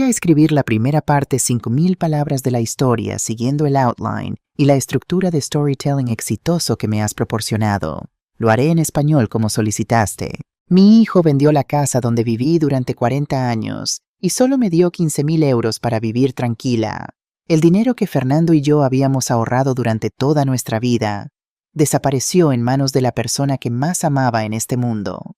a escribir la primera parte 5,000 palabras de la historia siguiendo el outline y la estructura de storytelling exitoso que me has proporcionado. Lo haré en español como solicitaste. Mi hijo vendió la casa donde viví durante 40 años y solo me dio 15,000 euros para vivir tranquila. El dinero que Fernando y yo habíamos ahorrado durante toda nuestra vida desapareció en manos de la persona que más amaba en este mundo.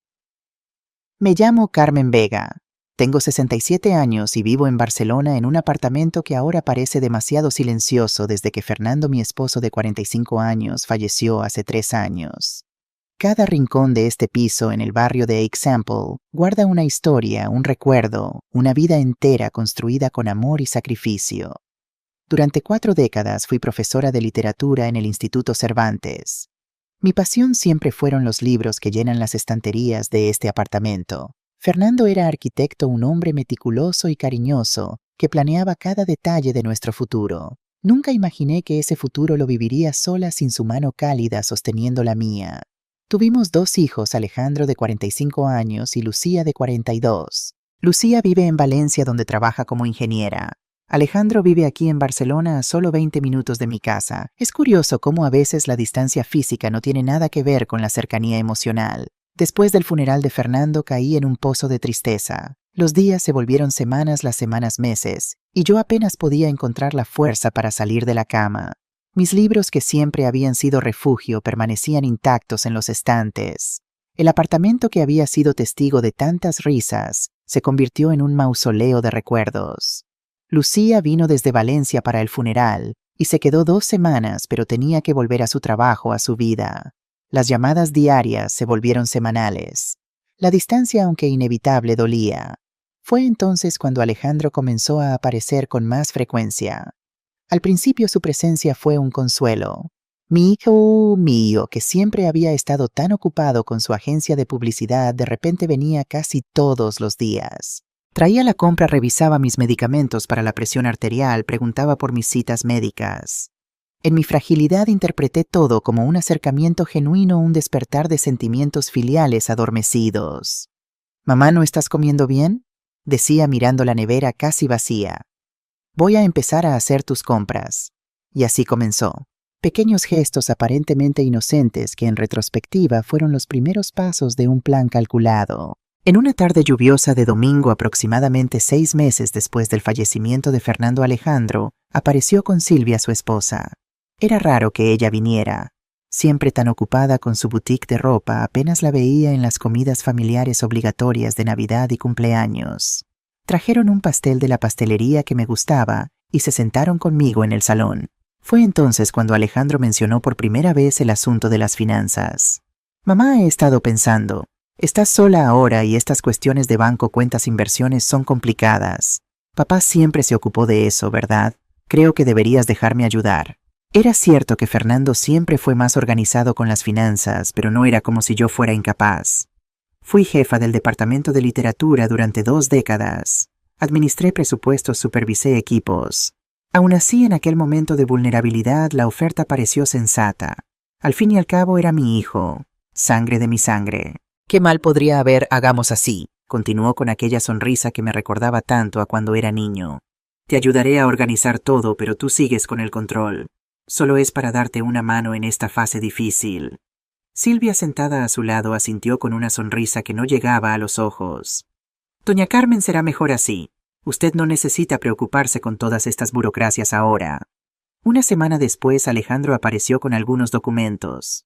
Me llamo Carmen Vega. Tengo 67 años y vivo en Barcelona en un apartamento que ahora parece demasiado silencioso desde que Fernando, mi esposo de 45 años, falleció hace 3 años. Cada rincón de este piso en el barrio de Example guarda una historia, un recuerdo, una vida entera construida con amor y sacrificio. Durante 4 décadas fui profesora de literatura en el Instituto Cervantes. Mi pasión siempre fueron los libros que llenan las estanterías de este apartamento. Fernando era arquitecto, un hombre meticuloso y cariñoso que planeaba cada detalle de nuestro futuro. Nunca imaginé que ese futuro lo viviría sola sin su mano cálida sosteniendo la mía. Tuvimos 2 hijos, Alejandro de 45 años y Lucía de 42. Lucía vive en Valencia donde trabaja como ingeniera. Alejandro vive aquí en Barcelona a solo 20 minutos de mi casa. Es curioso cómo a veces la distancia física no tiene nada que ver con la cercanía emocional. Después del funeral de Fernando caí en un pozo de tristeza. Los días se volvieron semanas, las semanas meses, y yo apenas podía encontrar la fuerza para salir de la cama. Mis libros, que siempre habían sido refugio, permanecían intactos en los estantes. El apartamento, que había sido testigo de tantas risas, se convirtió en un mausoleo de recuerdos. Lucía vino desde Valencia para el funeral y se quedó 2 semanas, pero tenía que volver a su trabajo, a su vida. Las llamadas diarias se volvieron semanales. La distancia, aunque inevitable, dolía. Fue entonces cuando Alejandro comenzó a aparecer con más frecuencia. Al principio su presencia fue un consuelo. Mi hijo mío, que siempre había estado tan ocupado con su agencia de publicidad, de repente venía casi todos los días. Traía la compra, revisaba mis medicamentos para la presión arterial, preguntaba por mis citas médicas. En mi fragilidad interpreté todo como un acercamiento genuino, un despertar de sentimientos filiales adormecidos. «Mamá, ¿no estás comiendo bien?», decía mirando la nevera casi vacía. «Voy a empezar a hacer tus compras». Y así comenzó. Pequeños gestos aparentemente inocentes que en retrospectiva fueron los primeros pasos de un plan calculado. En una tarde lluviosa de domingo, aproximadamente 6 meses después del fallecimiento de Fernando, Alejandro apareció con Silvia, su esposa. Era raro que ella viniera. Siempre tan ocupada con su boutique de ropa, apenas la veía en las comidas familiares obligatorias de Navidad y cumpleaños. Trajeron un pastel de la pastelería que me gustaba y se sentaron conmigo en el salón. Fue entonces cuando Alejandro mencionó por primera vez el asunto de las finanzas. «Mamá, he estado pensando. Estás sola ahora y estas cuestiones de banco, cuentas, inversiones son complicadas. Papá siempre se ocupó de eso, ¿verdad? Creo que deberías dejarme ayudar». Era cierto que Fernando siempre fue más organizado con las finanzas, pero no era como si yo fuera incapaz. Fui jefa del departamento de literatura durante 2 décadas. Administré presupuestos, supervisé equipos. Aún así, en aquel momento de vulnerabilidad, la oferta pareció sensata. Al fin y al cabo era mi hijo, sangre de mi sangre. «¿Qué mal podría haber? Hagamos así», continuó con aquella sonrisa que me recordaba tanto a cuando era niño. «Te ayudaré a organizar todo, pero tú sigues con el control. Solo es para darte una mano en esta fase difícil». Silvia, sentada a su lado, asintió con una sonrisa que no llegaba a los ojos. «Doña Carmen, será mejor así. Usted no necesita preocuparse con todas estas burocracias ahora». Una semana después, Alejandro apareció con algunos documentos.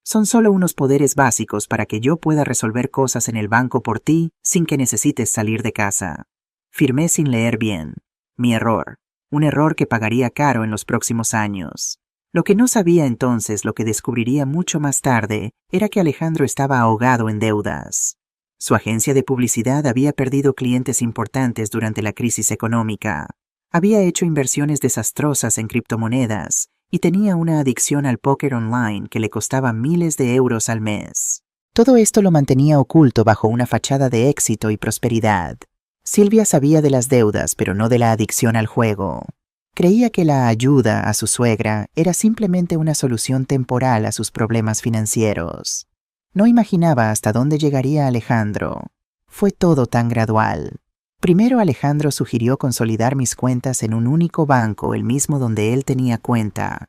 «Son solo unos poderes básicos para que yo pueda resolver cosas en el banco por ti sin que necesites salir de casa». Firmé sin leer bien. Mi error. Un error que pagaría caro en los próximos años. Lo que no sabía entonces, lo que descubriría mucho más tarde, era que Alejandro estaba ahogado en deudas. Su agencia de publicidad había perdido clientes importantes durante la crisis económica. Había hecho inversiones desastrosas en criptomonedas y tenía una adicción al póker online que le costaba miles de euros al mes. Todo esto lo mantenía oculto bajo una fachada de éxito y prosperidad. Silvia sabía de las deudas, pero no de la adicción al juego. Creía que la ayuda a su suegra era simplemente una solución temporal a sus problemas financieros. No imaginaba hasta dónde llegaría Alejandro. Fue todo tan gradual. Primero Alejandro sugirió consolidar mis cuentas en un único banco, el mismo donde él tenía cuenta.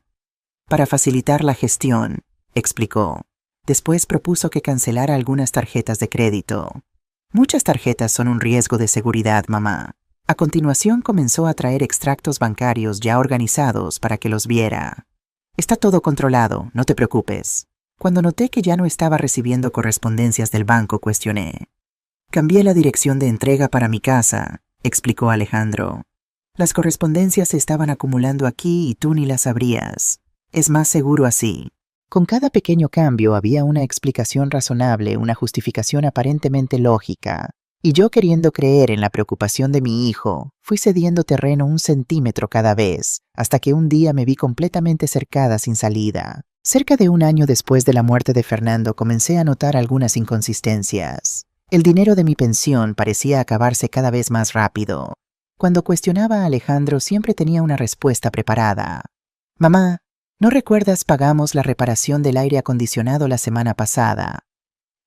Para facilitar la gestión, explicó. Después propuso que cancelara algunas tarjetas de crédito. Muchas tarjetas son un riesgo de seguridad, mamá. A continuación comenzó a traer extractos bancarios ya organizados para que los viera. Está todo controlado, no te preocupes. Cuando noté que ya no estaba recibiendo correspondencias del banco, cuestioné. Cambié la dirección de entrega para mi casa, explicó Alejandro. Las correspondencias se estaban acumulando aquí y tú ni las sabrías. Es más seguro así. Con cada pequeño cambio había una explicación razonable, una justificación aparentemente lógica. Y yo, queriendo creer en la preocupación de mi hijo, fui cediendo terreno 1 centímetro cada vez, hasta que un día me vi completamente cercada sin salida. Cerca de 1 año después de la muerte de Fernando comencé a notar algunas inconsistencias. El dinero de mi pensión parecía acabarse cada vez más rápido. Cuando cuestionaba a Alejandro siempre tenía una respuesta preparada. Mamá, ¿no recuerdas pagamos la reparación del aire acondicionado la semana pasada?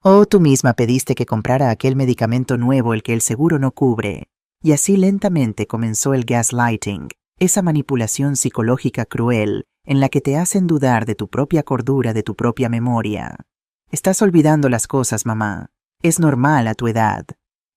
Oh, tú misma pediste que comprara aquel medicamento nuevo el que el seguro no cubre. Y así lentamente comenzó el gaslighting, esa manipulación psicológica cruel en la que te hacen dudar de tu propia cordura, de tu propia memoria. Estás olvidando las cosas, mamá. Es normal a tu edad.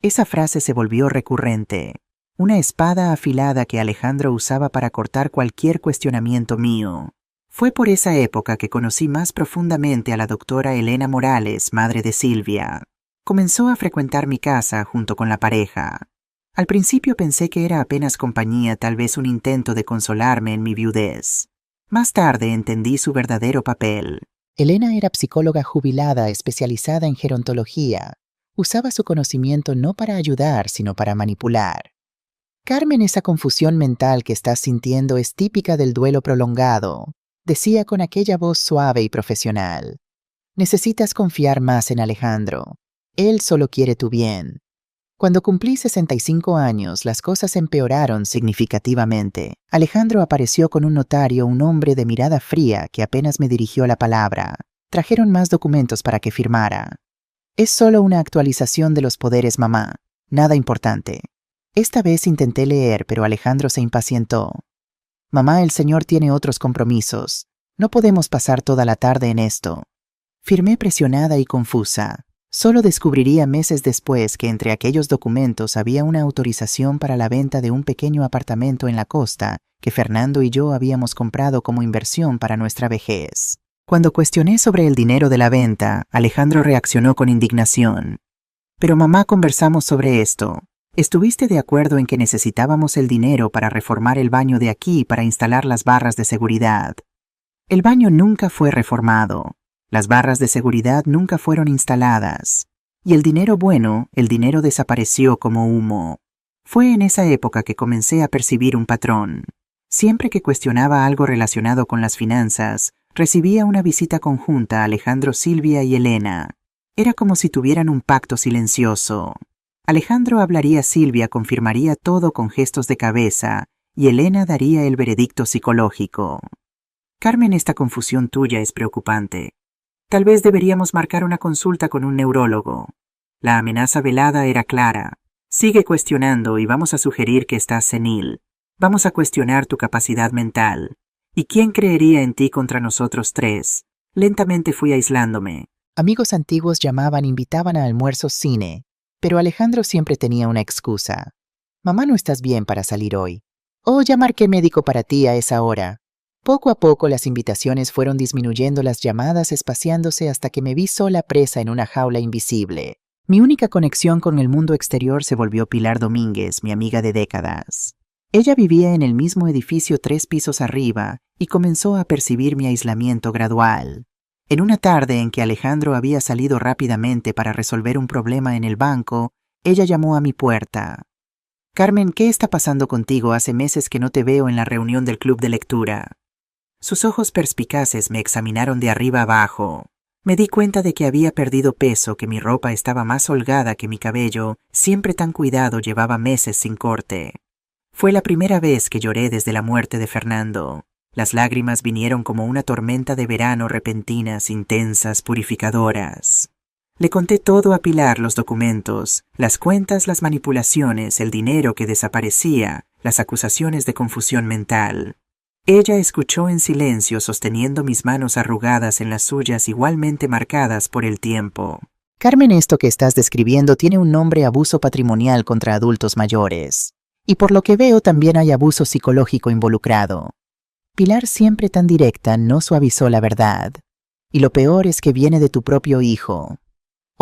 Esa frase se volvió recurrente. Una espada afilada que Alejandro usaba para cortar cualquier cuestionamiento mío. Fue por esa época que conocí más profundamente a la doctora Elena Morales, madre de Silvia. Comenzó a frecuentar mi casa junto con la pareja. Al principio pensé que era apenas compañía, tal vez un intento de consolarme en mi viudez. Más tarde entendí su verdadero papel. Elena era psicóloga jubilada especializada en gerontología. Usaba su conocimiento no para ayudar, sino para manipular. Carmen, esa confusión mental que estás sintiendo es típica del duelo prolongado, decía con aquella voz suave y profesional. Necesitas confiar más en Alejandro. Él solo quiere tu bien. Cuando cumplí 65 años, las cosas empeoraron significativamente. Alejandro apareció con un notario, un hombre de mirada fría que apenas me dirigió la palabra. Trajeron más documentos para que firmara. Es solo una actualización de los poderes, mamá. Nada importante. Esta vez intenté leer, pero Alejandro se impacientó. Mamá, el señor tiene otros compromisos. No podemos pasar toda la tarde en esto. Firmé presionada y confusa. Solo descubriría meses después que entre aquellos documentos había una autorización para la venta de un pequeño apartamento en la costa que Fernando y yo habíamos comprado como inversión para nuestra vejez. Cuando cuestioné sobre el dinero de la venta, Alejandro reaccionó con indignación. Pero mamá, conversamos sobre esto. ¿Estuviste de acuerdo en que necesitábamos el dinero para reformar el baño de aquí y para instalar las barras de seguridad? El baño nunca fue reformado. Las barras de seguridad nunca fueron instaladas. Y el dinero bueno, el dinero desapareció como humo. Fue en esa época que comencé a percibir un patrón. Siempre que cuestionaba algo relacionado con las finanzas, recibía una visita conjunta a Alejandro, Silvia y Elena. Era como si tuvieran un pacto silencioso. Alejandro hablaría a Silvia, confirmaría todo con gestos de cabeza, y Elena daría el veredicto psicológico. Carmen, esta confusión tuya es preocupante. Tal vez deberíamos marcar una consulta con un neurólogo. La amenaza velada era clara. Sigue cuestionando y vamos a sugerir que estás senil. Vamos a cuestionar tu capacidad mental. ¿Y quién creería en ti contra nosotros tres? Lentamente fui aislándome. Amigos antiguos llamaban, invitaban a almuerzos, cine. Pero Alejandro siempre tenía una excusa. Mamá, no estás bien para salir hoy. Oh, ya marqué médico para ti a esa hora. Poco a poco las invitaciones fueron disminuyendo, las llamadas espaciándose hasta que me vi sola, presa en una jaula invisible. Mi única conexión con el mundo exterior se volvió Pilar Domínguez, mi amiga de décadas. Ella vivía en el mismo edificio 3 pisos arriba y comenzó a percibir mi aislamiento gradual. En una tarde en que Alejandro había salido rápidamente para resolver un problema en el banco, ella llamó a mi puerta. Carmen, ¿qué está pasando contigo? Hace meses que no te veo en la reunión del club de lectura. Sus ojos perspicaces me examinaron de arriba abajo. Me di cuenta de que había perdido peso, que mi ropa estaba más holgada que mi cabello, siempre tan cuidado, llevaba meses sin corte. Fue la primera vez que lloré desde la muerte de Fernando. Las lágrimas vinieron como una tormenta de verano, repentinas, intensas, purificadoras. Le conté todo a Pilar: los documentos, las cuentas, las manipulaciones, el dinero que desaparecía, las acusaciones de confusión mental. Ella escuchó en silencio, sosteniendo mis manos arrugadas en las suyas, igualmente marcadas por el tiempo. Carmen, esto que estás describiendo tiene un nombre: abuso patrimonial contra adultos mayores. Y por lo que veo también hay abuso psicológico involucrado. Pilar, siempre tan directa, no suavizó la verdad. Y lo peor es que viene de tu propio hijo.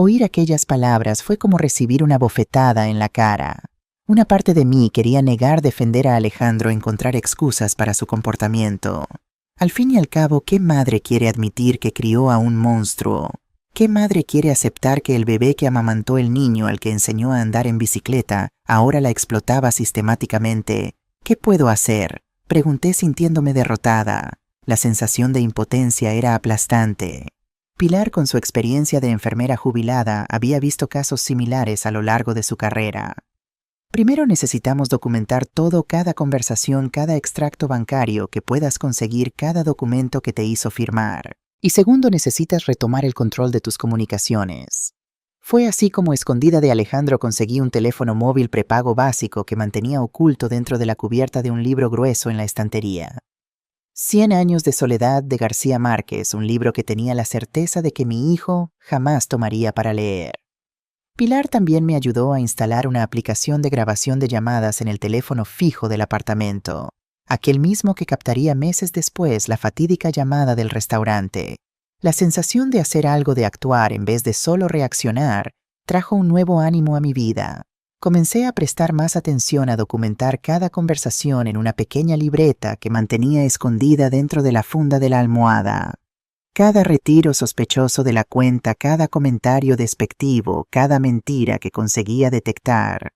Oír aquellas palabras fue como recibir una bofetada en la cara. Una parte de mí quería negar, defender a Alejandro, encontrar excusas para su comportamiento. Al fin y al cabo, ¿qué madre quiere admitir que crió a un monstruo? ¿Qué madre quiere aceptar que el bebé que amamantó, el niño al que enseñó a andar en bicicleta, ahora la explotaba sistemáticamente? ¿Qué puedo hacer?, pregunté, sintiéndome derrotada. La sensación de impotencia era aplastante. Pilar, con su experiencia de enfermera jubilada, había visto casos similares a lo largo de su carrera. Primero necesitamos documentar todo: cada conversación, cada extracto bancario que puedas conseguir, cada documento que te hizo firmar. Y segundo, necesitas retomar el control de tus comunicaciones. Fue así como, escondida de Alejandro, conseguí un teléfono móvil prepago básico que mantenía oculto dentro de la cubierta de un libro grueso en la estantería. 100 años de soledad, de García Márquez, un libro que tenía la certeza de que mi hijo jamás tomaría para leer. Pilar también me ayudó a instalar una aplicación de grabación de llamadas en el teléfono fijo del apartamento, aquel mismo que captaría meses después la fatídica llamada del restaurante. La sensación de hacer algo, de actuar en vez de solo reaccionar, trajo un nuevo ánimo a mi vida. Comencé a prestar más atención, a documentar cada conversación en una pequeña libreta que mantenía escondida dentro de la funda de la almohada. Cada retiro sospechoso de la cuenta, cada comentario despectivo, cada mentira que conseguía detectar.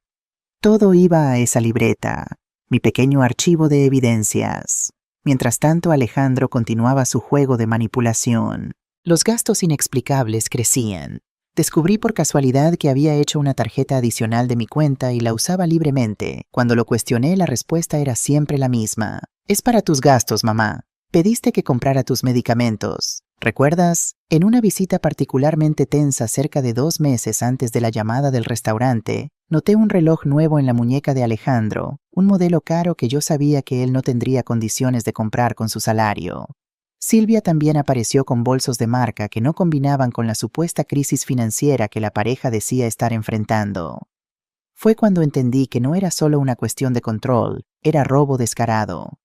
Todo iba a esa libreta, mi pequeño archivo de evidencias. Mientras tanto, Alejandro continuaba su juego de manipulación. Los gastos inexplicables crecían. Descubrí por casualidad que había hecho una tarjeta adicional de mi cuenta y la usaba libremente. Cuando lo cuestioné, la respuesta era siempre la misma: es para tus gastos, mamá. Pediste que comprara tus medicamentos. ¿Recuerdas? En una visita particularmente tensa, cerca de 2 meses antes de la llamada del restaurante, noté un reloj nuevo en la muñeca de Alejandro, un modelo caro que yo sabía que él no tendría condiciones de comprar con su salario. Silvia también apareció con bolsos de marca que no combinaban con la supuesta crisis financiera que la pareja decía estar enfrentando. Fue cuando entendí que no era solo una cuestión de control, era robo descarado.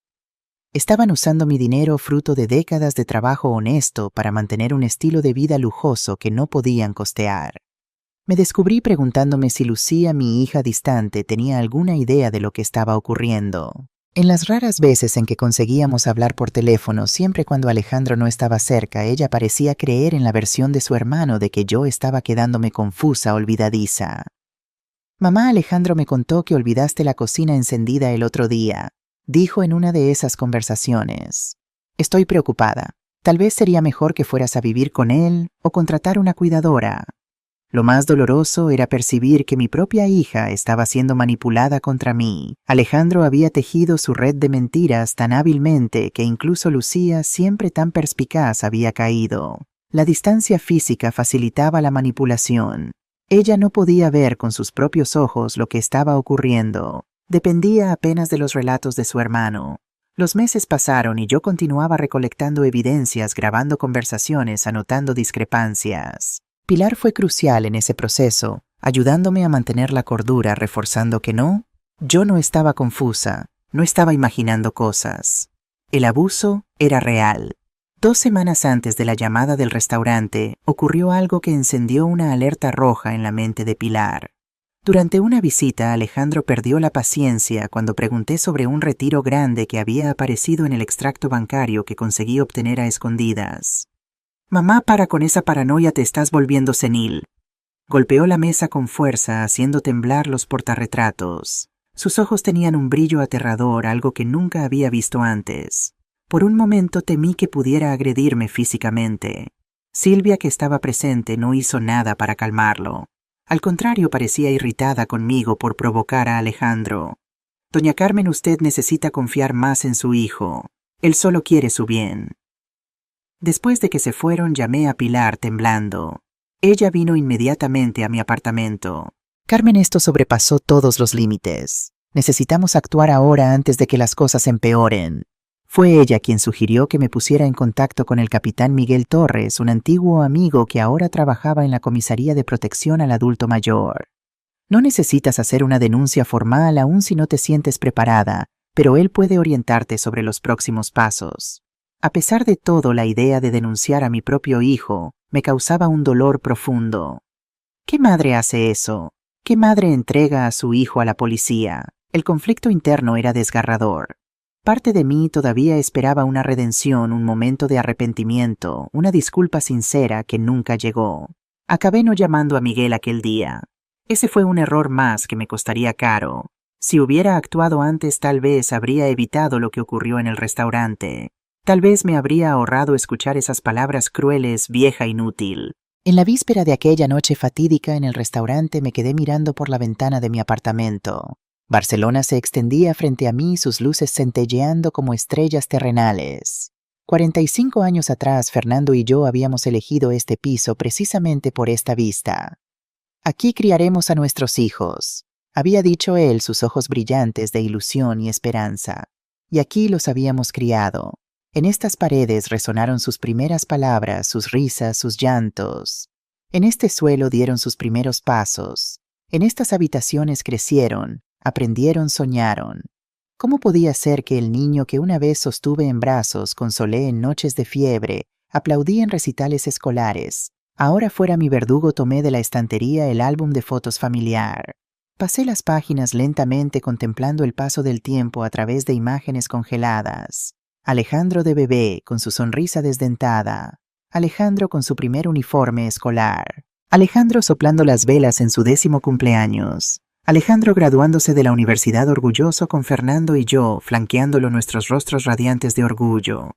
Estaban usando mi dinero, fruto de décadas de trabajo honesto, para mantener un estilo de vida lujoso que no podían costear. Me descubrí preguntándome si Lucía, mi hija distante, tenía alguna idea de lo que estaba ocurriendo. En las raras veces en que conseguíamos hablar por teléfono, siempre cuando Alejandro no estaba cerca, ella parecía creer en la versión de su hermano de que yo estaba quedándome confusa, olvidadiza. Mamá, Alejandro me contó que olvidaste la cocina encendida el otro día, dijo en una de esas conversaciones. Estoy preocupada. Tal vez sería mejor que fueras a vivir con él o contratar una cuidadora. Lo más doloroso era percibir que mi propia hija estaba siendo manipulada contra mí. Alejandro había tejido su red de mentiras tan hábilmente que incluso Lucía, siempre tan perspicaz, había caído. La distancia física facilitaba la manipulación. Ella no podía ver con sus propios ojos lo que estaba ocurriendo. Dependía apenas de los relatos de su hermano. Los meses pasaron y yo continuaba recolectando evidencias, grabando conversaciones, anotando discrepancias. Pilar fue crucial en ese proceso, ayudándome a mantener la cordura, reforzando que yo no estaba confusa, no estaba imaginando cosas. El abuso era real. 2 semanas antes de la llamada del restaurante, ocurrió algo que encendió una alerta roja en la mente de Pilar. Durante una visita, Alejandro perdió la paciencia cuando pregunté sobre un retiro grande que había aparecido en el extracto bancario que conseguí obtener a escondidas. Mamá, para con esa paranoia, te estás volviendo senil. Golpeó la mesa con fuerza, haciendo temblar los portarretratos. Sus ojos tenían un brillo aterrador, algo que nunca había visto antes. Por un momento temí que pudiera agredirme físicamente. Silvia, que estaba presente, no hizo nada para calmarlo. Al contrario, parecía irritada conmigo por provocar a Alejandro. Doña Carmen, usted necesita confiar más en su hijo. Él solo quiere su bien. Después de que se fueron, llamé a Pilar temblando. Ella vino inmediatamente a mi apartamento. Carmen, esto sobrepasó todos los límites. Necesitamos actuar ahora antes de que las cosas empeoren. Fue ella quien sugirió que me pusiera en contacto con el capitán Miguel Torres, un antiguo amigo que ahora trabajaba en la Comisaría de Protección al Adulto Mayor. No necesitas hacer una denuncia formal aún si no te sientes preparada, pero él puede orientarte sobre los próximos pasos. A pesar de todo, la idea de denunciar a mi propio hijo me causaba un dolor profundo. ¿Qué madre hace eso? ¿Qué madre entrega a su hijo a la policía? El conflicto interno era desgarrador. Parte de mí todavía esperaba una redención, un momento de arrepentimiento, una disculpa sincera que nunca llegó. Acabé no llamando a Miguel aquel día. Ese fue un error más que me costaría caro. Si hubiera actuado antes, tal vez habría evitado lo que ocurrió en el restaurante. Tal vez me habría ahorrado escuchar esas palabras crueles, vieja inútil. En la víspera de aquella noche fatídica en el restaurante me quedé mirando por la ventana de mi apartamento. Barcelona se extendía frente a mí, sus luces centelleando como estrellas terrenales. 45 años atrás, Fernando y yo habíamos elegido este piso precisamente por esta vista. Aquí criaremos a nuestros hijos, había dicho él, sus ojos brillantes de ilusión y esperanza. Y aquí los habíamos criado. En estas paredes resonaron sus primeras palabras, sus risas, sus llantos. En este suelo dieron sus primeros pasos. En estas habitaciones crecieron, aprendieron, soñaron. ¿Cómo podía ser que el niño que una vez sostuve en brazos, consolé en noches de fiebre, aplaudí en recitales escolares, ahora fuera mi verdugo? Tomé de la estantería el álbum de fotos familiar. Pasé las páginas lentamente contemplando el paso del tiempo a través de imágenes congeladas. Alejandro de bebé, con su sonrisa desdentada. Alejandro con su primer uniforme escolar. Alejandro soplando las velas en su 10º cumpleaños. Alejandro graduándose de la universidad orgulloso con Fernando y yo, flanqueándolo, nuestros rostros radiantes de orgullo.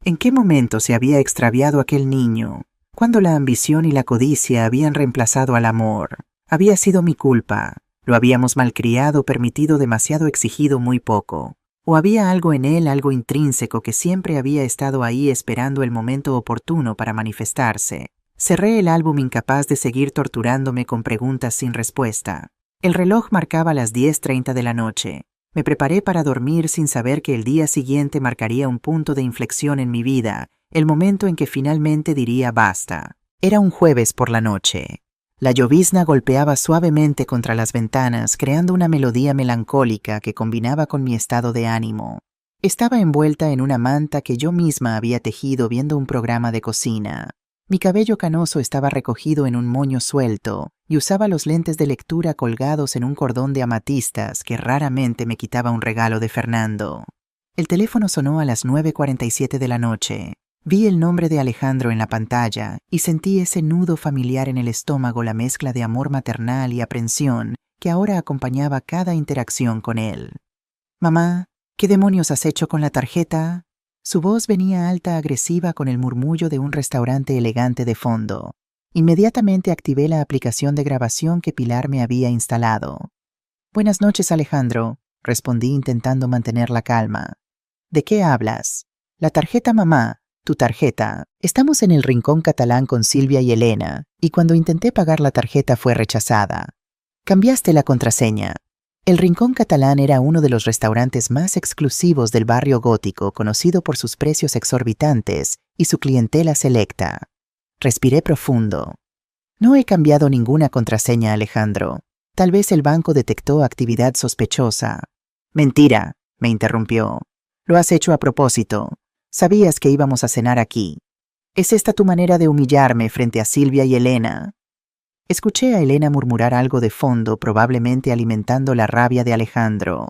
¿En qué momento se había extraviado aquel niño? ¿Cuándo la ambición y la codicia habían reemplazado al amor? Había sido mi culpa. Lo habíamos malcriado, permitido demasiado, exigido muy poco. ¿O había algo en él, algo intrínseco que siempre había estado ahí esperando el momento oportuno para manifestarse? Cerré el álbum incapaz de seguir torturándome con preguntas sin respuesta. El reloj marcaba las 10:30 de la noche. Me preparé para dormir sin saber que el día siguiente marcaría un punto de inflexión en mi vida, el momento en que finalmente diría basta. Era un jueves por la noche. La llovizna golpeaba suavemente contra las ventanas, creando una melodía melancólica que combinaba con mi estado de ánimo. Estaba envuelta en una manta que yo misma había tejido viendo un programa de cocina. Mi cabello canoso estaba recogido en un moño suelto y usaba los lentes de lectura colgados en un cordón de amatistas que raramente me quitaba un regalo de Fernando. El teléfono sonó a las 9:47 de la noche. Vi el nombre de Alejandro en la pantalla y sentí ese nudo familiar en el estómago, la mezcla de amor maternal y aprensión que ahora acompañaba cada interacción con él. «Mamá, ¿qué demonios has hecho con la tarjeta?» Su voz venía alta, agresiva, con el murmullo de un restaurante elegante de fondo. Inmediatamente activé la aplicación de grabación que Pilar me había instalado. «Buenas noches, Alejandro», respondí intentando mantener la calma. «¿De qué hablas?» «La tarjeta, mamá. Tu tarjeta. Estamos en el Rincón Catalán con Silvia y Elena, y cuando intenté pagar la tarjeta fue rechazada. Cambiaste la contraseña». El Rincón Catalán era uno de los restaurantes más exclusivos del barrio gótico, conocido por sus precios exorbitantes y su clientela selecta. Respiré profundo. «No he cambiado ninguna contraseña, Alejandro. Tal vez el banco detectó actividad sospechosa». «Mentira», me interrumpió. «Lo has hecho a propósito. Sabías que íbamos a cenar aquí. ¿Es esta tu manera de humillarme frente a Silvia y Elena?» Escuché a Elena murmurar algo de fondo, probablemente alimentando la rabia de Alejandro.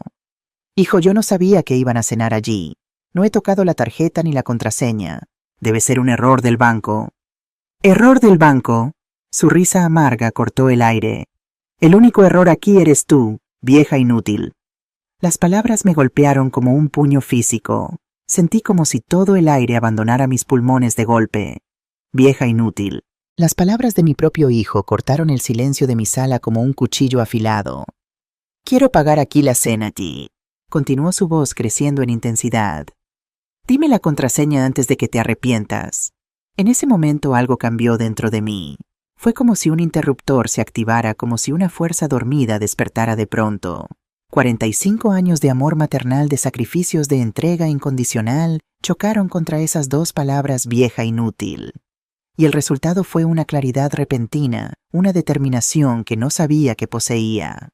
«Hijo, yo no sabía que iban a cenar allí. No he tocado la tarjeta ni la contraseña. Debe ser un error del banco». «¿Error del banco?» Su risa amarga cortó el aire. «El único error aquí eres tú, vieja inútil». Las palabras me golpearon como un puño físico. Sentí como si todo el aire abandonara mis pulmones de golpe. «Vieja inútil». Las palabras de mi propio hijo cortaron el silencio de mi sala como un cuchillo afilado. «Quiero pagar aquí la cena, G», continuó su voz creciendo en intensidad. «Dime la contraseña antes de que te arrepientas». En ese momento algo cambió dentro de mí. Fue como si un interruptor se activara, como si una fuerza dormida despertara de pronto. 45 años de amor maternal, de sacrificios, de entrega incondicional, chocaron contra esas dos palabras: vieja inútil. Y el resultado fue una claridad repentina, una determinación que no sabía que poseía.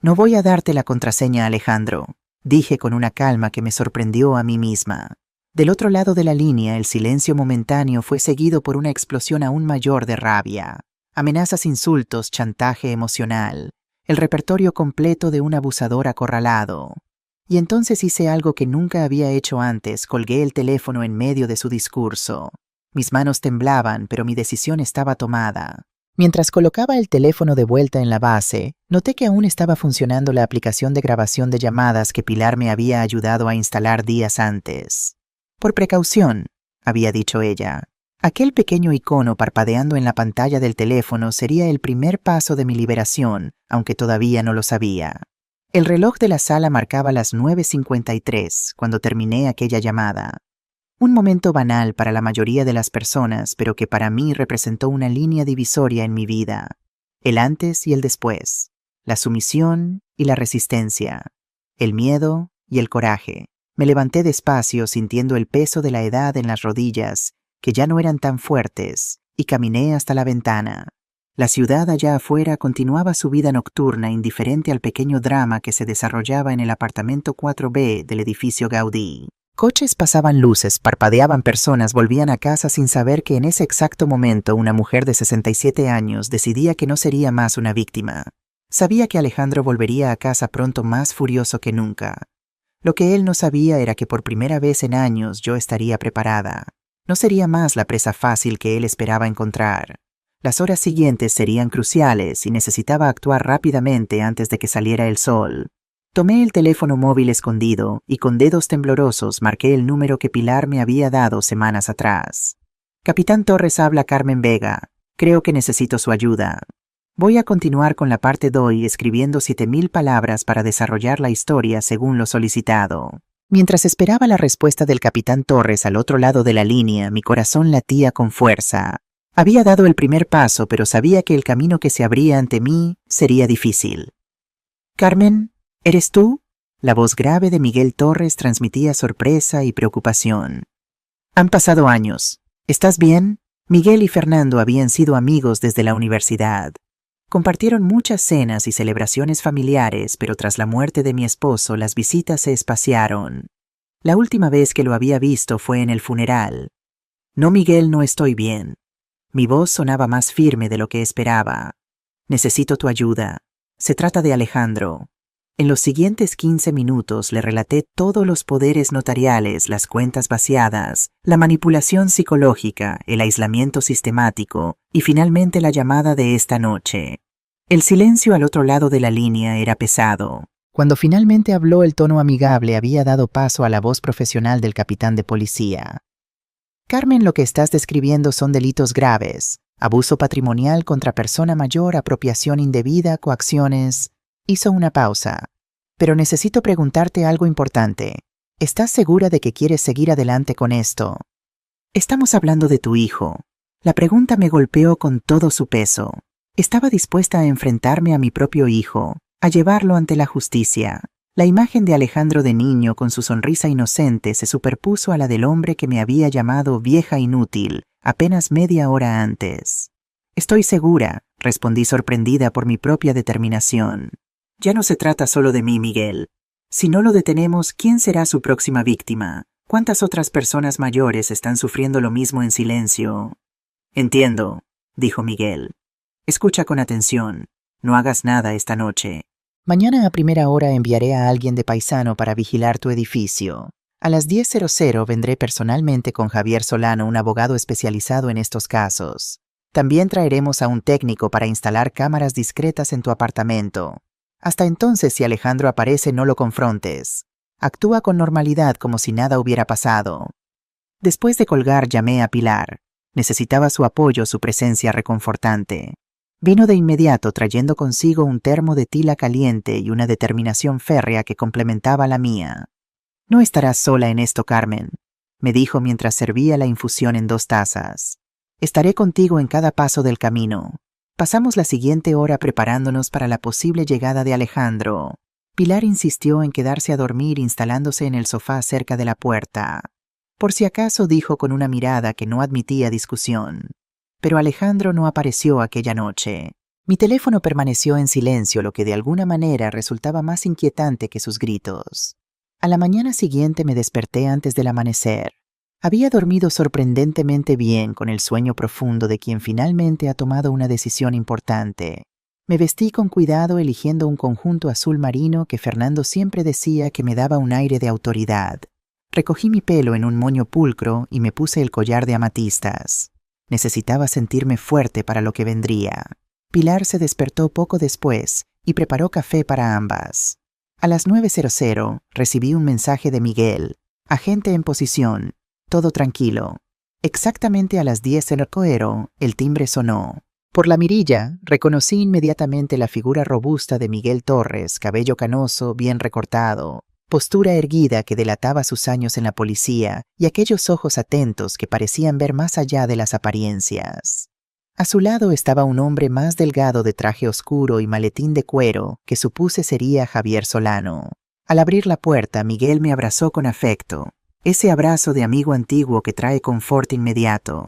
«No voy a darte la contraseña, Alejandro», dije con una calma que me sorprendió a mí misma. Del otro lado de la línea, el silencio momentáneo fue seguido por una explosión aún mayor de rabia. Amenazas, insultos, chantaje emocional. El repertorio completo de un abusador acorralado. Y entonces hice algo que nunca había hecho antes: colgué el teléfono en medio de su discurso. Mis manos temblaban, pero mi decisión estaba tomada. Mientras colocaba el teléfono de vuelta en la base, noté que aún estaba funcionando la aplicación de grabación de llamadas que Pilar me había ayudado a instalar días antes. «Por precaución», había dicho ella. Aquel pequeño icono parpadeando en la pantalla del teléfono sería el primer paso de mi liberación, aunque todavía no lo sabía. El reloj de la sala marcaba las 9:53 cuando terminé aquella llamada. Un momento banal para la mayoría de las personas, pero que para mí representó una línea divisoria en mi vida. El antes y el después. La sumisión y la resistencia. El miedo y el coraje. Me levanté despacio, sintiendo el peso de la edad en las rodillas, que ya no eran tan fuertes, y caminé hasta la ventana. La ciudad allá afuera continuaba su vida nocturna, indiferente al pequeño drama que se desarrollaba en el apartamento 4B del edificio Gaudí. Coches pasaban, luces, parpadeaban, personas volvían a casa sin saber que en ese exacto momento una mujer de 67 años decidía que no sería más una víctima. Sabía que Alejandro volvería a casa pronto, más furioso que nunca. Lo que él no sabía era que por primera vez en años yo estaría preparada. No sería más la presa fácil que él esperaba encontrar. Las horas siguientes serían cruciales y necesitaba actuar rápidamente antes de que saliera el sol. Tomé el teléfono móvil escondido y con dedos temblorosos marqué el número que Pilar me había dado semanas atrás. «Capitán Torres, habla Carmen Vega. Creo que necesito su ayuda. Voy a continuar con la parte 2 escribiendo 7000 palabras para desarrollar la historia según lo solicitado». Mientras esperaba la respuesta del capitán Torres al otro lado de la línea, mi corazón latía con fuerza. Había dado el primer paso, pero sabía que el camino que se abría ante mí sería difícil. «Carmen, ¿eres tú?». La voz grave de Miguel Torres transmitía sorpresa y preocupación. «Han pasado años. ¿Estás bien?». Miguel y Fernando habían sido amigos desde la universidad. Compartieron muchas cenas y celebraciones familiares, pero tras la muerte de mi esposo las visitas se espaciaron. La última vez que lo había visto fue en el funeral. «No, Miguel, no estoy bien». Mi voz sonaba más firme de lo que esperaba. «Necesito tu ayuda. Se trata de Alejandro». En los siguientes 15 minutos le relaté todos los poderes notariales, las cuentas vaciadas, la manipulación psicológica, el aislamiento sistemático y finalmente la llamada de esta noche. El silencio al otro lado de la línea era pesado. Cuando finalmente habló, el tono amigable había dado paso a la voz profesional del capitán de policía. «Carmen, lo que estás describiendo son delitos graves: abuso patrimonial contra persona mayor, apropiación indebida, coacciones». Hizo una pausa. «Pero necesito preguntarte algo importante. ¿Estás segura de que quieres seguir adelante con esto?». «Estamos hablando de tu hijo». La pregunta me golpeó con todo su peso. Estaba dispuesta a enfrentarme a mi propio hijo, a llevarlo ante la justicia. La imagen de Alejandro de niño con su sonrisa inocente se superpuso a la del hombre que me había llamado vieja inútil apenas media hora antes. «Estoy segura», respondí sorprendida por mi propia determinación. «Ya no se trata solo de mí, Miguel. Si no lo detenemos, ¿quién será su próxima víctima? ¿Cuántas otras personas mayores están sufriendo lo mismo en silencio?». «Entiendo», dijo Miguel. «Escucha con atención. No hagas nada esta noche. Mañana a primera hora enviaré a alguien de paisano para vigilar tu edificio. A las 10:00 vendré personalmente con Javier Solano, un abogado especializado en estos casos. También traeremos a un técnico para instalar cámaras discretas en tu apartamento. Hasta entonces, si Alejandro aparece, no lo confrontes. Actúa con normalidad como si nada hubiera pasado». Después de colgar, llamé a Pilar. Necesitaba su apoyo, su presencia reconfortante. Vino de inmediato trayendo consigo un termo de tila caliente y una determinación férrea que complementaba la mía. «No estarás sola en esto, Carmen», me dijo mientras servía la infusión en 2 tazas. Estaré contigo en cada paso del camino. Pasamos la siguiente hora preparándonos para la posible llegada de Alejandro. Pilar insistió en quedarse a dormir instalándose en el sofá cerca de la puerta. Por si acaso dijo con una mirada que no admitía discusión. Pero Alejandro no apareció aquella noche. Mi teléfono permaneció en silencio, lo que de alguna manera resultaba más inquietante que sus gritos. A la mañana siguiente me desperté antes del amanecer. Había dormido sorprendentemente bien, con el sueño profundo de quien finalmente ha tomado una decisión importante. Me vestí con cuidado eligiendo un conjunto azul marino que Fernando siempre decía que me daba un aire de autoridad. Recogí mi pelo en un moño pulcro y me puse el collar de amatistas. Necesitaba sentirme fuerte para lo que vendría. Pilar se despertó poco después y preparó café para ambas. A las 9:00 recibí un mensaje de Miguel. Agente en posición. Todo tranquilo. Exactamente a las 10:00 el timbre sonó. Por la mirilla, reconocí inmediatamente la figura robusta de Miguel Torres, cabello canoso, bien recortado, postura erguida que delataba sus años en la policía y aquellos ojos atentos que parecían ver más allá de las apariencias. A su lado estaba un hombre más delgado de traje oscuro y maletín de cuero que supuse sería Javier Solano. Al abrir la puerta, Miguel me abrazó con afecto, ese abrazo de amigo antiguo que trae confort inmediato.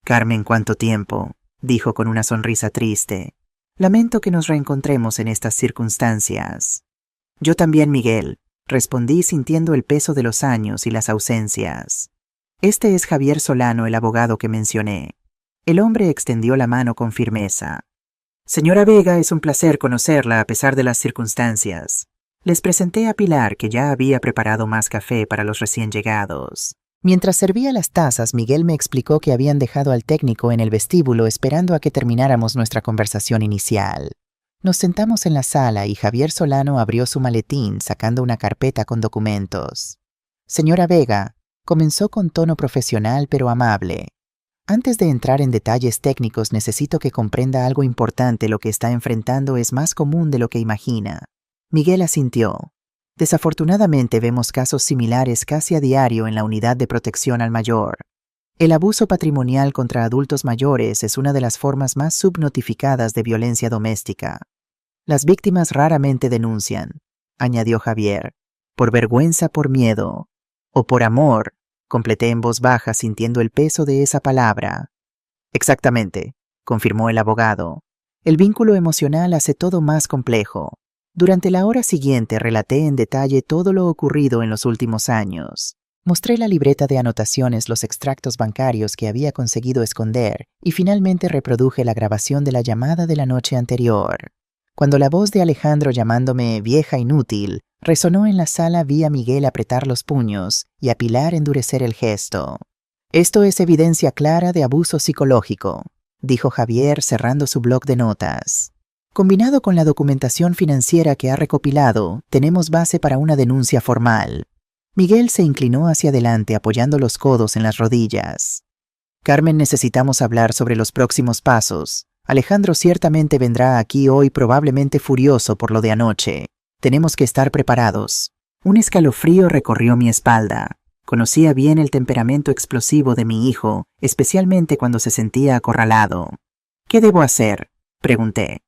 «Carmen, ¿cuánto tiempo?», dijo con una sonrisa triste. «Lamento que nos reencontremos en estas circunstancias». «Yo también, Miguel», respondí sintiendo el peso de los años y las ausencias. «Este es Javier Solano, el abogado que mencioné». El hombre extendió la mano con firmeza. «Señora Vega, es un placer conocerla a pesar de las circunstancias». Les presenté a Pilar, que ya había preparado más café para los recién llegados. Mientras servía las tazas, Miguel me explicó que habían dejado al técnico en el vestíbulo esperando a que termináramos nuestra conversación inicial. Nos sentamos en la sala y Javier Solano abrió su maletín sacando una carpeta con documentos. «Señora Vega», comenzó con tono profesional pero amable. «Antes de entrar en detalles técnicos necesito que comprenda algo importante. Lo que está enfrentando es más común de lo que imagina». Miguel asintió. «Desafortunadamente vemos casos similares casi a diario en la unidad de protección al mayor. El abuso patrimonial contra adultos mayores es una de las formas más subnotificadas de violencia doméstica. Las víctimas raramente denuncian», añadió Javier, «por vergüenza, por miedo, o por amor», completé en voz baja sintiendo el peso de esa palabra. «Exactamente», confirmó el abogado. «El vínculo emocional hace todo más complejo». Durante la hora siguiente relaté en detalle todo lo ocurrido en los últimos años. Mostré la libreta de anotaciones, los extractos bancarios que había conseguido esconder y finalmente reproduje la grabación de la llamada de la noche anterior. Cuando la voz de Alejandro llamándome vieja inútil resonó en la sala, vi a Miguel apretar los puños y a Pilar endurecer el gesto. «Esto es evidencia clara de abuso psicológico», dijo Javier cerrando su bloc de notas. «Combinado con la documentación financiera que ha recopilado, tenemos base para una denuncia formal». Miguel se inclinó hacia adelante apoyando los codos en las rodillas. «Carmen, necesitamos hablar sobre los próximos pasos. Alejandro ciertamente vendrá aquí hoy, probablemente furioso por lo de anoche. Tenemos que estar preparados». Un escalofrío recorrió mi espalda. Conocía bien el temperamento explosivo de mi hijo, especialmente cuando se sentía acorralado. «¿Qué debo hacer?», pregunté.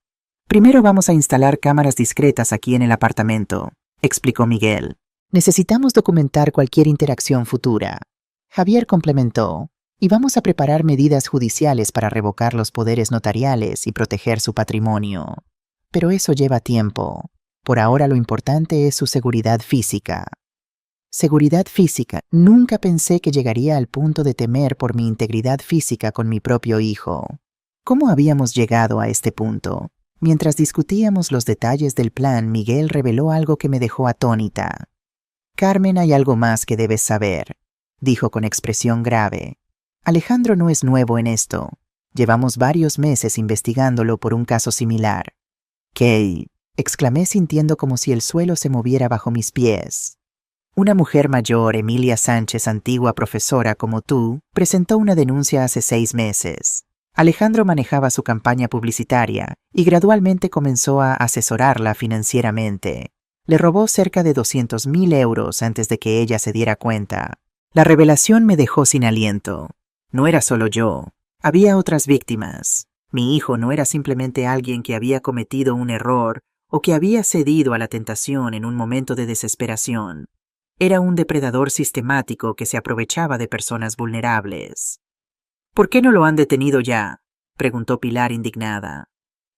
«Primero vamos a instalar cámaras discretas aquí en el apartamento», explicó Miguel. «Necesitamos documentar cualquier interacción futura». Javier complementó. «Y vamos a preparar medidas judiciales para revocar los poderes notariales y proteger su patrimonio. Pero eso lleva tiempo. Por ahora lo importante es su seguridad física». Seguridad física. Nunca pensé que llegaría al punto de temer por mi integridad física con mi propio hijo. ¿Cómo habíamos llegado a este punto? Mientras discutíamos los detalles del plan, Miguel reveló algo que me dejó atónita. «Carmen, hay algo más que debes saber», dijo con expresión grave. «Alejandro no es nuevo en esto. Llevamos varios meses investigándolo por un caso similar». «¿Qué?», exclamé sintiendo como si el suelo se moviera bajo mis pies. «Una mujer mayor, Emilia Sánchez, antigua profesora como tú, presentó una denuncia hace 6 meses. Alejandro manejaba su campaña publicitaria y gradualmente comenzó a asesorarla financieramente. Le robó cerca de 200.000 euros antes de que ella se diera cuenta. La revelación me dejó sin aliento. No era solo yo. Había otras víctimas. Mi hijo no era simplemente alguien que había cometido un error o que había cedido a la tentación en un momento de desesperación. Era un depredador sistemático que se aprovechaba de personas vulnerables. ¿Por qué no lo han detenido ya?, preguntó Pilar indignada.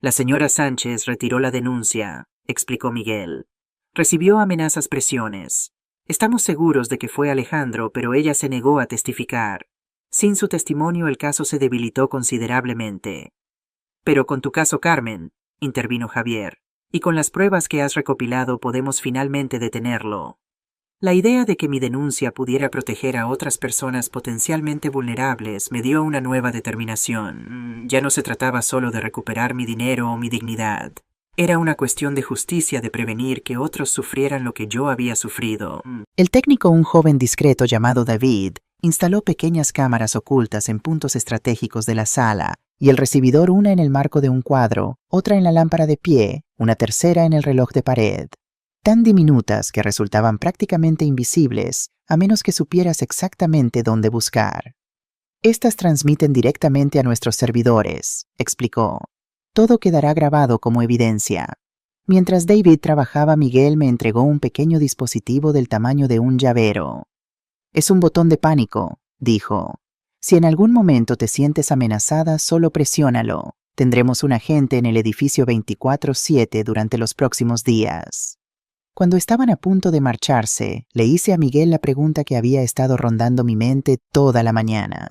La señora Sánchez retiró la denuncia, explicó Miguel. Recibió amenazas, presiones. Estamos seguros de que fue Alejandro, pero ella se negó a testificar. Sin su testimonio el caso se debilitó considerablemente. Pero con tu caso, Carmen, intervino Javier, y con las pruebas que has recopilado podemos finalmente detenerlo. La idea de que mi denuncia pudiera proteger a otras personas potencialmente vulnerables me dio una nueva determinación. Ya no se trataba solo de recuperar mi dinero o mi dignidad. Era una cuestión de justicia, de prevenir que otros sufrieran lo que yo había sufrido. El técnico, un joven discreto llamado David, instaló pequeñas cámaras ocultas en puntos estratégicos de la sala, y el recibidor, una en el marco de un cuadro, otra en la lámpara de pie, una tercera en el reloj de pared. Tan diminutas que resultaban prácticamente invisibles, a menos que supieras exactamente dónde buscar. Estas transmiten directamente a nuestros servidores, explicó. Todo quedará grabado como evidencia. Mientras David trabajaba, Miguel me entregó un pequeño dispositivo del tamaño de un llavero. Es un botón de pánico, dijo. Si en algún momento te sientes amenazada, solo presiónalo. Tendremos un agente en el edificio 24/7 durante los próximos días. Cuando estaban a punto de marcharse, le hice a Miguel la pregunta que había estado rondando mi mente toda la mañana.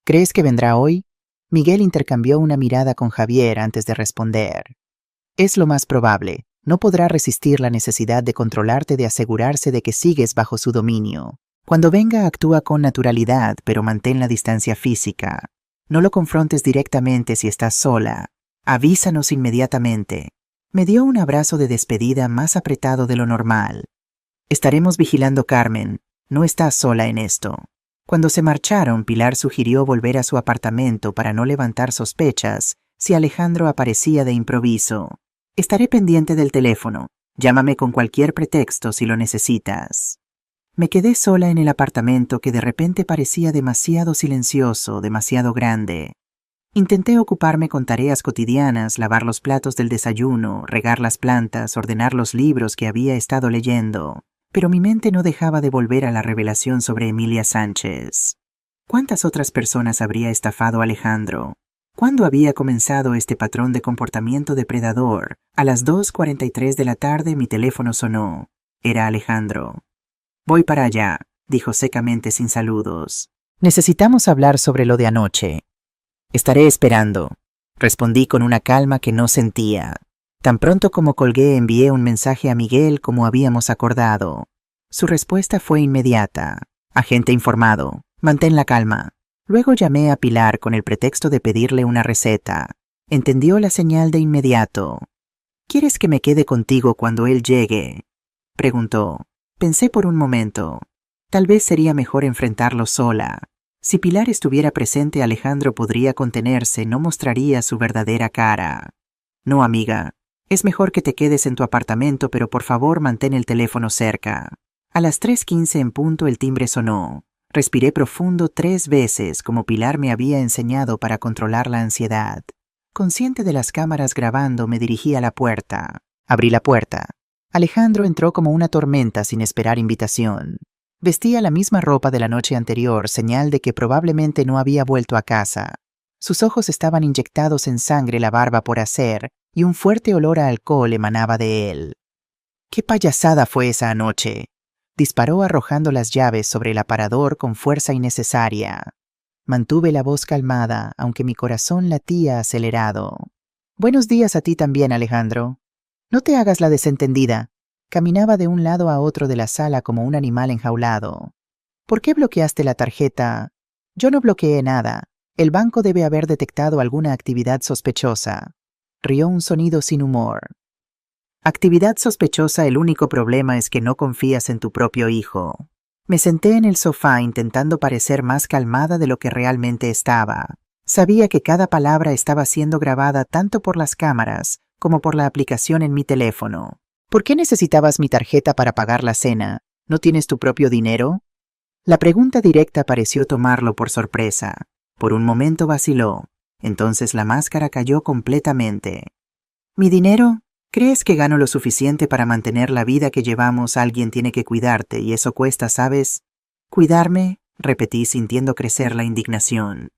¿Crees que vendrá hoy? Miguel intercambió una mirada con Javier antes de responder. Es lo más probable. No podrá resistir la necesidad de controlarte, de asegurarse de que sigues bajo su dominio. Cuando venga, actúa con naturalidad, pero mantén la distancia física. No lo confrontes directamente si estás sola. Avísanos inmediatamente. Me dio un abrazo de despedida más apretado de lo normal. Estaremos vigilando, Carmen. No estás sola en esto. Cuando se marcharon, Pilar sugirió volver a su apartamento para no levantar sospechas si Alejandro aparecía de improviso. Estaré pendiente del teléfono. Llámame con cualquier pretexto si lo necesitas. Me quedé sola en el apartamento, que de repente parecía demasiado silencioso, demasiado grande. Intenté ocuparme con tareas cotidianas, lavar los platos del desayuno, regar las plantas, ordenar los libros que había estado leyendo, pero mi mente no dejaba de volver a la revelación sobre Emilia Sánchez. ¿Cuántas otras personas habría estafado Alejandro? ¿Cuándo había comenzado este patrón de comportamiento depredador? A las 2:43 de la tarde mi teléfono sonó. Era Alejandro. Voy para allá, dijo secamente sin saludos. Necesitamos hablar sobre lo de anoche. Estaré esperando, respondí con una calma que no sentía. Tan pronto como colgué, envié un mensaje a Miguel como habíamos acordado. Su respuesta fue inmediata. Agente informado, mantén la calma. Luego llamé a Pilar con el pretexto de pedirle una receta. Entendió la señal de inmediato. ¿Quieres que me quede contigo cuando él llegue?, preguntó. Pensé por un momento. Tal vez sería mejor enfrentarlo sola. Si Pilar estuviera presente, Alejandro podría contenerse, no mostraría su verdadera cara. No, amiga. Es mejor que te quedes en tu apartamento, pero por favor mantén el teléfono cerca. A las 3:15 en punto el timbre sonó. Respiré profundo 3 veces, como Pilar me había enseñado para controlar la ansiedad. Consciente de las cámaras grabando, me dirigí a la puerta. Abrí la puerta. Alejandro entró como una tormenta sin esperar invitación. Vestía la misma ropa de la noche anterior, señal de que probablemente no había vuelto a casa. Sus ojos estaban inyectados en sangre, la barba por hacer, y un fuerte olor a alcohol emanaba de él. ¿Qué payasada fue esa anoche?, disparó arrojando las llaves sobre el aparador con fuerza innecesaria. Mantuve la voz calmada, aunque mi corazón latía acelerado. Buenos días a ti también, Alejandro. No te hagas la desentendida. Caminaba de un lado a otro de la sala como un animal enjaulado. ¿Por qué bloqueaste la tarjeta? Yo no bloqueé nada. El banco debe haber detectado alguna actividad sospechosa. Rió un sonido sin humor. Actividad sospechosa. El único problema es que no confías en tu propio hijo. Me senté en el sofá intentando parecer más calmada de lo que realmente estaba. Sabía que cada palabra estaba siendo grabada tanto por las cámaras como por la aplicación en mi teléfono. ¿Por qué necesitabas mi tarjeta para pagar la cena? ¿No tienes tu propio dinero? La pregunta directa pareció tomarlo por sorpresa. Por un momento vaciló. Entonces la máscara cayó completamente. ¿Mi dinero? ¿Crees que gano lo suficiente para mantener la vida que llevamos? Alguien tiene que cuidarte y eso cuesta, ¿sabes? ¿Cuidarme? Repetí sintiendo crecer la indignación.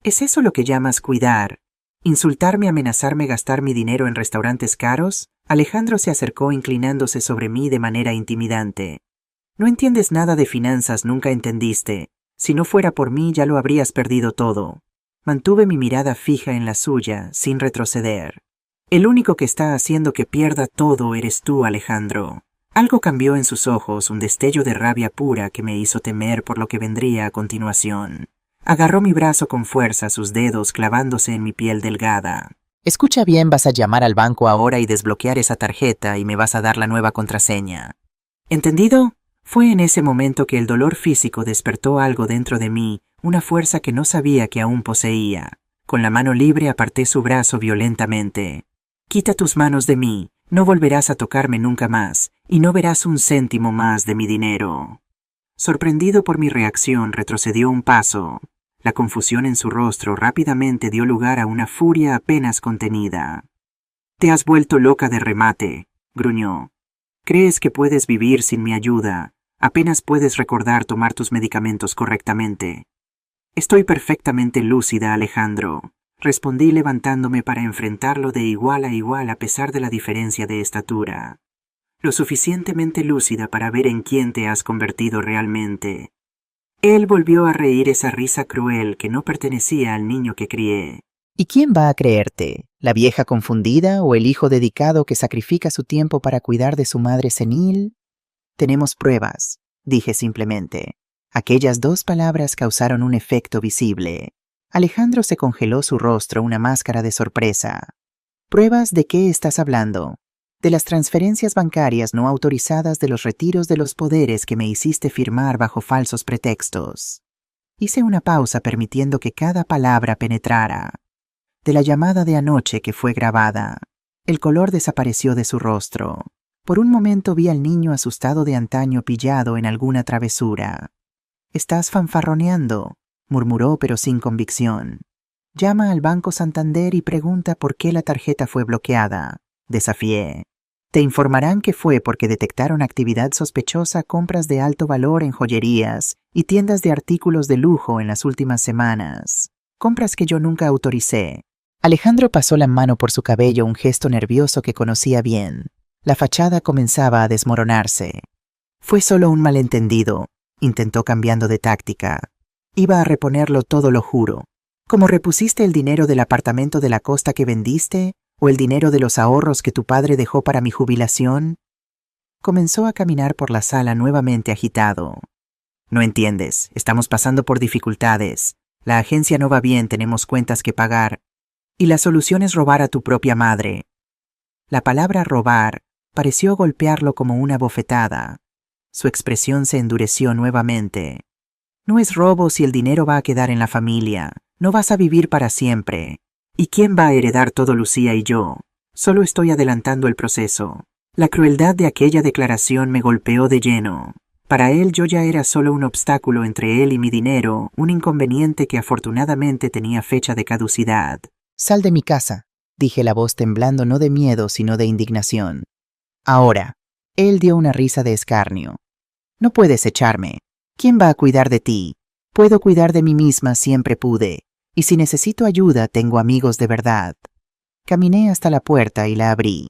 ¿Es eso lo que llamas cuidar? ¿Insultarme, amenazarme, gastar mi dinero en restaurantes caros? Alejandro se acercó inclinándose sobre mí de manera intimidante. No entiendes nada de finanzas, nunca entendiste. Si no fuera por mí ya lo habrías perdido todo. Mantuve mi mirada fija en la suya, sin retroceder. El único que está haciendo que pierda todo eres tú, Alejandro. Algo cambió en sus ojos, un destello de rabia pura que me hizo temer por lo que vendría a continuación. Agarró mi brazo con fuerza, sus dedos clavándose en mi piel delgada. Escucha bien, vas a llamar al banco ahora y desbloquear esa tarjeta y me vas a dar la nueva contraseña. ¿Entendido? Fue en ese momento que el dolor físico despertó algo dentro de mí, una fuerza que no sabía que aún poseía. Con la mano libre aparté su brazo violentamente. Quita tus manos de mí, no volverás a tocarme nunca más, y no verás un céntimo más de mi dinero. Sorprendido por mi reacción, retrocedió un paso. La confusión en su rostro rápidamente dio lugar a una furia apenas contenida. «Te has vuelto loca de remate», gruñó. «¿Crees que puedes vivir sin mi ayuda? Apenas puedes recordar tomar tus medicamentos correctamente». «Estoy perfectamente lúcida, Alejandro», respondí levantándome para enfrentarlo de igual a igual a pesar de la diferencia de estatura. «Lo suficientemente lúcida para ver en quién te has convertido realmente». Él volvió a reír esa risa cruel que no pertenecía al niño que crié. ¿Y quién va a creerte? ¿La vieja confundida o el hijo dedicado que sacrifica su tiempo para cuidar de su madre senil? Tenemos pruebas, dije simplemente. Aquellas dos palabras causaron un efecto visible. Alejandro se congeló su rostro, una máscara de sorpresa. ¿Pruebas de qué estás hablando? De las transferencias bancarias no autorizadas, de los retiros de los poderes que me hiciste firmar bajo falsos pretextos. Hice una pausa permitiendo que cada palabra penetrara. De la llamada de anoche que fue grabada. El color desapareció de su rostro. Por un momento vi al niño asustado de antaño pillado en alguna travesura. «Estás fanfarroneando», murmuró pero sin convicción. «Llama al Banco Santander y pregunta por qué la tarjeta fue bloqueada», desafié. «Te informarán que fue porque detectaron actividad sospechosa, compras de alto valor en joyerías y tiendas de artículos de lujo en las últimas semanas. Compras que yo nunca autoricé». Alejandro pasó la mano por su cabello, un gesto nervioso que conocía bien. La fachada comenzaba a desmoronarse. «Fue solo un malentendido», intentó cambiando de táctica. «Iba a reponerlo todo, lo juro. ¿Cómo repusiste el dinero del apartamento de la costa que vendiste? ¿O el dinero de los ahorros que tu padre dejó para mi jubilación?» Comenzó a caminar por la sala nuevamente agitado. «No entiendes, estamos pasando por dificultades. La agencia no va bien, tenemos cuentas que pagar. Y la solución es robar a tu propia madre». La palabra robar pareció golpearlo como una bofetada. Su expresión se endureció nuevamente. «No es robo si el dinero va a quedar en la familia. No vas a vivir para siempre. ¿Y quién va a heredar todo, Lucía y yo? Solo estoy adelantando el proceso». La crueldad de aquella declaración me golpeó de lleno. Para él yo ya era solo un obstáculo entre él y mi dinero, un inconveniente que afortunadamente tenía fecha de caducidad. «Sal de mi casa», dije, la voz temblando no de miedo sino de indignación. «Ahora». Él dio una risa de escarnio. «No puedes echarme. ¿Quién va a cuidar de ti? Puedo cuidar de mí misma, siempre pude. Y si necesito ayuda, tengo amigos de verdad». Caminé hasta la puerta y la abrí.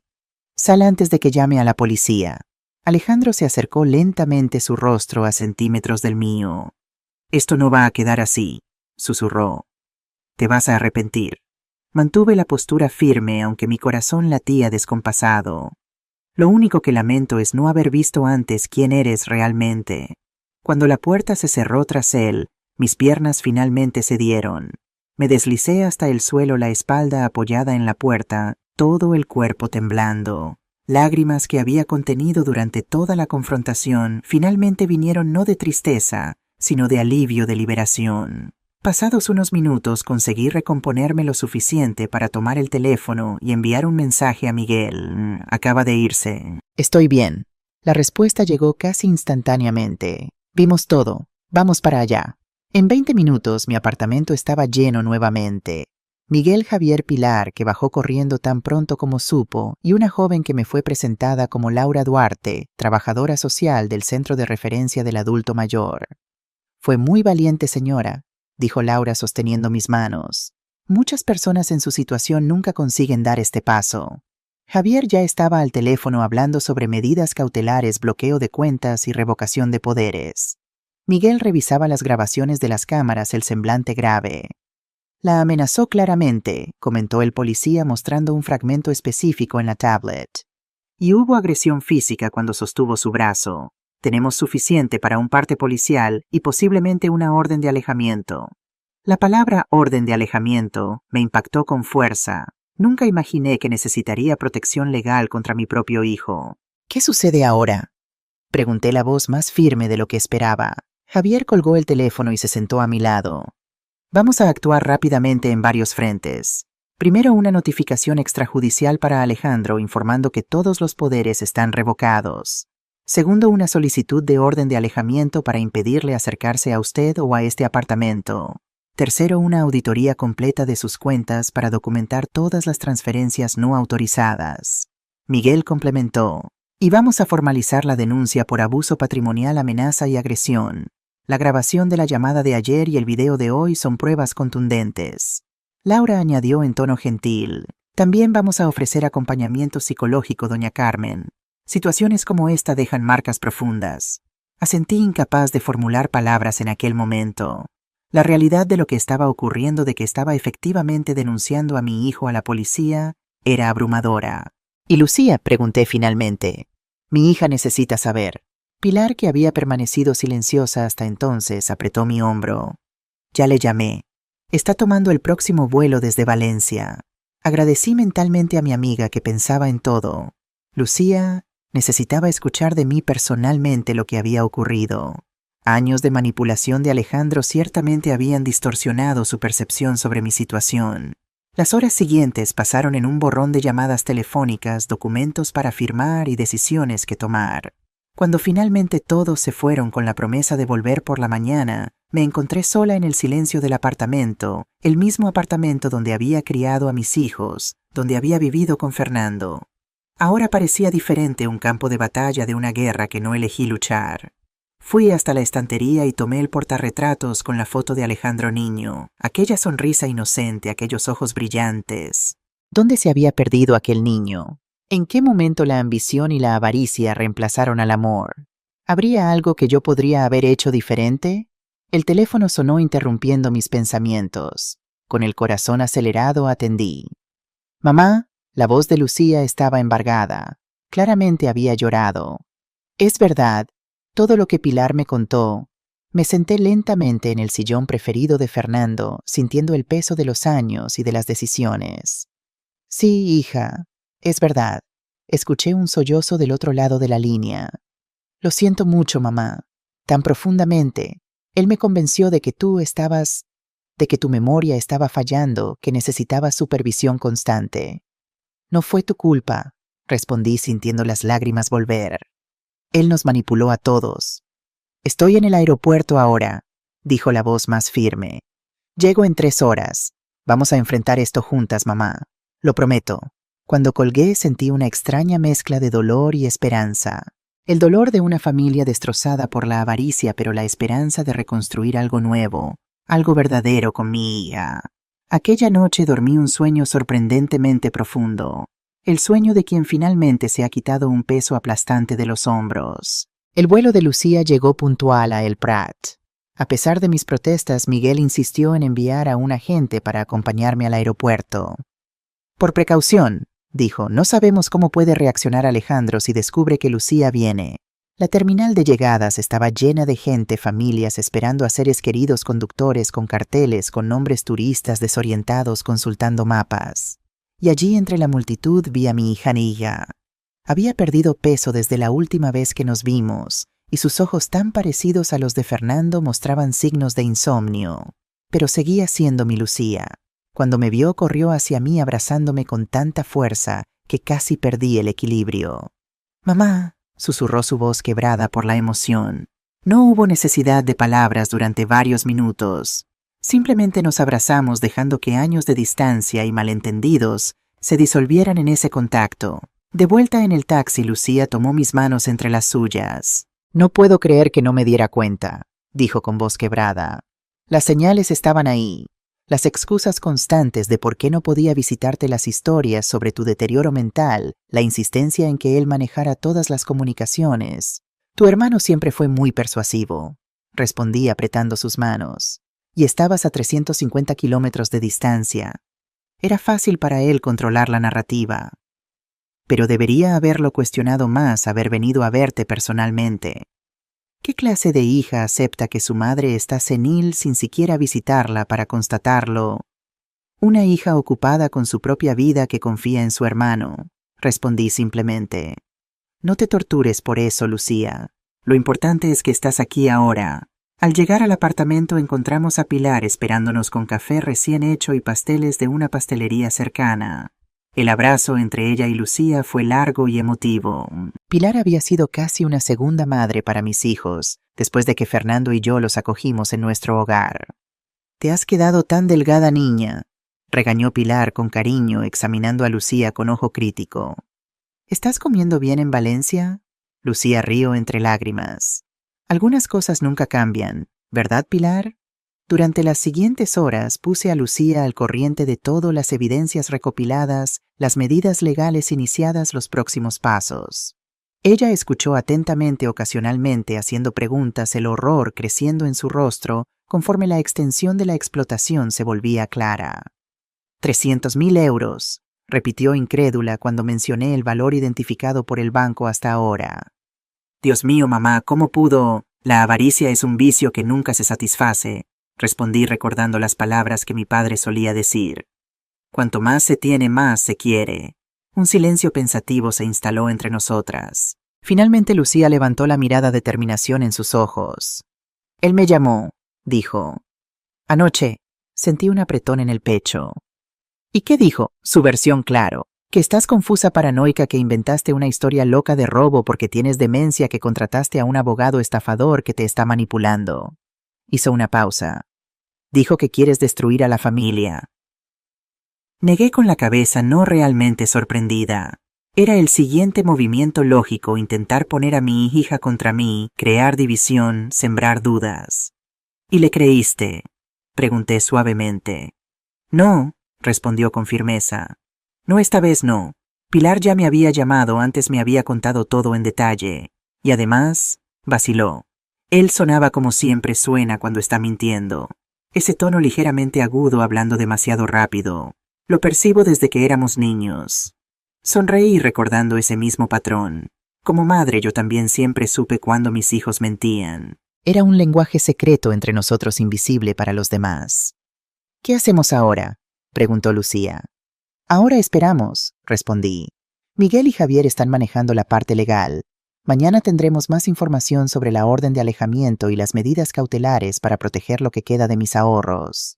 «Sal antes de que llame a la policía». Alejandro se acercó lentamente, su rostro a centímetros del mío. «Esto no va a quedar así», susurró. «Te vas a arrepentir». Mantuve la postura firme, aunque mi corazón latía descompasado. Lo único que lamento es no haber visto antes quién eres realmente. Cuando la puerta se cerró tras él, mis piernas finalmente cedieron. Me deslicé hasta el suelo, la espalda apoyada en la puerta, todo el cuerpo temblando. Lágrimas que había contenido durante toda la confrontación finalmente vinieron no de tristeza, sino de alivio, de liberación. Pasados unos minutos conseguí recomponerme lo suficiente para tomar el teléfono y enviar un mensaje a Miguel. Acaba de irse. «Estoy bien». La respuesta llegó casi instantáneamente. «Vimos todo. Vamos para allá». En 20 minutos mi apartamento estaba lleno nuevamente. Miguel Javier Pilar, que bajó corriendo tan pronto como supo, y una joven que me fue presentada como Laura Duarte, trabajadora social del Centro de Referencia del Adulto Mayor. Fue muy valiente, señora, dijo Laura sosteniendo mis manos. Muchas personas en su situación nunca consiguen dar este paso. Javier ya estaba al teléfono hablando sobre medidas cautelares, bloqueo de cuentas y revocación de poderes. Miguel revisaba las grabaciones de las cámaras, el semblante grave. La amenazó claramente, comentó el policía mostrando un fragmento específico en la tablet. Y hubo agresión física cuando sostuvo su brazo. Tenemos suficiente para un parte policial y posiblemente una orden de alejamiento. La palabra orden de alejamiento me impactó con fuerza. Nunca imaginé que necesitaría protección legal contra mi propio hijo. ¿Qué sucede ahora?, pregunté la voz más firme de lo que esperaba. Javier colgó el teléfono y se sentó a mi lado. Vamos a actuar rápidamente en varios frentes. Primero, una notificación extrajudicial para Alejandro informando que todos los poderes están revocados. Segundo, una solicitud de orden de alejamiento para impedirle acercarse a usted o a este apartamento. Tercero, una auditoría completa de sus cuentas para documentar todas las transferencias no autorizadas. Miguel complementó. Y vamos a formalizar la denuncia por abuso patrimonial, amenaza y agresión. La grabación de la llamada de ayer y el video de hoy son pruebas contundentes. Laura añadió en tono gentil. También vamos a ofrecer acompañamiento psicológico, doña Carmen. Situaciones como esta dejan marcas profundas. Asentí, incapaz de formular palabras en aquel momento. La realidad de lo que estaba ocurriendo, de que estaba efectivamente denunciando a mi hijo a la policía, era abrumadora. ¿Y Lucía?, pregunté finalmente. Mi hija necesita saber. Pilar, que había permanecido silenciosa hasta entonces, apretó mi hombro. Ya le llamé. Está tomando el próximo vuelo desde Valencia. Agradecí mentalmente a mi amiga, que pensaba en todo. Lucía necesitaba escuchar de mí personalmente lo que había ocurrido. Años de manipulación de Alejandro ciertamente habían distorsionado su percepción sobre mi situación. Las horas siguientes pasaron en un borrón de llamadas telefónicas, documentos para firmar y decisiones que tomar. Cuando finalmente todos se fueron con la promesa de volver por la mañana, me encontré sola en el silencio del apartamento, el mismo apartamento donde había criado a mis hijos, donde había vivido con Fernando. Ahora parecía diferente, un campo de batalla de una guerra que no elegí luchar. Fui hasta la estantería y tomé el portarretratos con la foto de Alejandro niño, aquella sonrisa inocente, aquellos ojos brillantes. ¿Dónde se había perdido aquel niño? ¿En qué momento la ambición y la avaricia reemplazaron al amor? ¿Habría algo que yo podría haber hecho diferente? El teléfono sonó interrumpiendo mis pensamientos. Con el corazón acelerado atendí. «Mamá», la voz de Lucía estaba embargada. Claramente había llorado. «Es verdad, todo lo que Pilar me contó». Me senté lentamente en el sillón preferido de Fernando, sintiendo el peso de los años y de las decisiones. «Sí, hija, es verdad». Escuché un sollozo del otro lado de la línea. «Lo siento mucho, mamá. Tan profundamente. Él me convenció de que tu memoria estaba fallando, que necesitabas supervisión constante». «No fue tu culpa», respondí sintiendo las lágrimas volver. «Él nos manipuló a todos». «Estoy en el aeropuerto ahora», dijo la voz más firme. «Llego en 3 horas. Vamos a enfrentar esto juntas, mamá. Lo prometo». Cuando colgué sentí una extraña mezcla de dolor y esperanza. El dolor de una familia destrozada por la avaricia, pero la esperanza de reconstruir algo nuevo, algo verdadero con mi hija. Aquella noche dormí un sueño sorprendentemente profundo. El sueño de quien finalmente se ha quitado un peso aplastante de los hombros. El vuelo de Lucía llegó puntual a El Prat. A pesar de mis protestas, Miguel insistió en enviar a un agente para acompañarme al aeropuerto. «Por precaución», dijo, «no sabemos cómo puede reaccionar Alejandro si descubre que Lucía viene». La terminal de llegadas estaba llena de gente, familias esperando a seres queridos, conductores con carteles, con nombres, turistas desorientados consultando mapas. Y allí entre la multitud vi a mi hija Nilla. Había perdido peso desde la última vez que nos vimos, y sus ojos tan parecidos a los de Fernando mostraban signos de insomnio. Pero seguía siendo mi Lucía. Cuando me vio, corrió hacia mí abrazándome con tanta fuerza que casi perdí el equilibrio. «Mamá», susurró su voz quebrada por la emoción. No hubo necesidad de palabras durante varios minutos. Simplemente nos abrazamos dejando que años de distancia y malentendidos se disolvieran en ese contacto. De vuelta en el taxi, Lucía tomó mis manos entre las suyas. No puedo creer que no me diera cuenta, dijo con voz quebrada. Las señales estaban ahí. Las excusas constantes de por qué no podía visitarte, las historias sobre tu deterioro mental, la insistencia en que él manejara todas las comunicaciones. Tu hermano siempre fue muy persuasivo, respondí apretando sus manos. Y estabas a 350 kilómetros de distancia. Era fácil para él controlar la narrativa. Pero debería haberlo cuestionado más haber venido a verte personalmente. ¿Qué clase de hija acepta que su madre está senil sin siquiera visitarla para constatarlo? Una hija ocupada con su propia vida que confía en su hermano, respondí simplemente. No te tortures por eso, Lucía. Lo importante es que estás aquí ahora. Al llegar al apartamento encontramos a Pilar esperándonos con café recién hecho y pasteles de una pastelería cercana. El abrazo entre ella y Lucía fue largo y emotivo. Pilar había sido casi una segunda madre para mis hijos, después de que Fernando y yo los acogimos en nuestro hogar. «Te has quedado tan delgada, niña», regañó Pilar con cariño, examinando a Lucía con ojo crítico. «¿Estás comiendo bien en Valencia?» Lucía rió entre lágrimas. «Algunas cosas nunca cambian, ¿verdad, Pilar?» Durante las siguientes horas puse a Lucía al corriente de todas las evidencias recopiladas, las medidas legales iniciadas, los próximos pasos. Ella escuchó atentamente, ocasionalmente haciendo preguntas, el horror creciendo en su rostro conforme la extensión de la explotación se volvía clara. 300.000 euros, repitió incrédula cuando mencioné el valor identificado por el banco hasta ahora. Dios mío, mamá, ¿cómo pudo? La avaricia es un vicio que nunca se satisface, respondí recordando las palabras que mi padre solía decir. Cuanto más se tiene, más se quiere. Un silencio pensativo se instaló entre nosotras. Finalmente Lucía levantó la mirada de determinación en sus ojos. Él me llamó, dijo. Anoche sentí un apretón en el pecho. ¿Y qué dijo? Su versión, claro. Que estás confusa, paranoica, que inventaste una historia loca de robo porque tienes demencia, que contrataste a un abogado estafador que te está manipulando. Hizo una pausa. Dijo que quieres destruir a la familia. Negué con la cabeza, no realmente sorprendida. Era el siguiente movimiento lógico, intentar poner a mi hija contra mí, crear división, sembrar dudas. ¿Y le creíste? Pregunté suavemente. No, respondió con firmeza. No, esta vez no. Pilar ya me había llamado, antes me había contado todo en detalle. Y además, vaciló. Él sonaba como siempre suena cuando está mintiendo. Ese tono ligeramente agudo, hablando demasiado rápido. Lo percibo desde que éramos niños. Sonreí recordando ese mismo patrón. Como madre yo también siempre supe cuando mis hijos mentían. Era un lenguaje secreto entre nosotros, invisible para los demás. ¿Qué hacemos ahora?, preguntó Lucía. Ahora esperamos, respondí. Miguel y Javier están manejando la parte legal. Mañana tendremos más información sobre la orden de alejamiento y las medidas cautelares para proteger lo que queda de mis ahorros.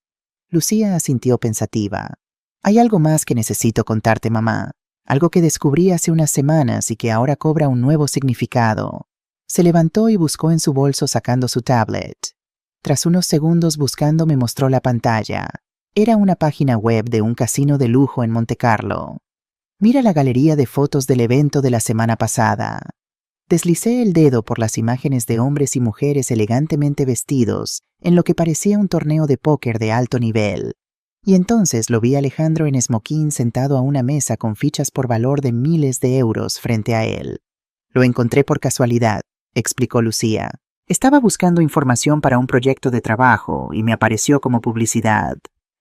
Lucía asintió pensativa. Hay algo más que necesito contarte, mamá. Algo que descubrí hace unas semanas y que ahora cobra un nuevo significado. Se levantó y buscó en su bolso sacando su tablet. Tras unos segundos buscando me mostró la pantalla. Era una página web de un casino de lujo en Montecarlo. Mira la galería de fotos del evento de la semana pasada. Deslicé el dedo por las imágenes de hombres y mujeres elegantemente vestidos en lo que parecía un torneo de póker de alto nivel. Y entonces lo vi a Alejandro en smoking sentado a una mesa con fichas por valor de miles de euros frente a él. Lo encontré por casualidad, explicó Lucía. Estaba buscando información para un proyecto de trabajo y me apareció como publicidad.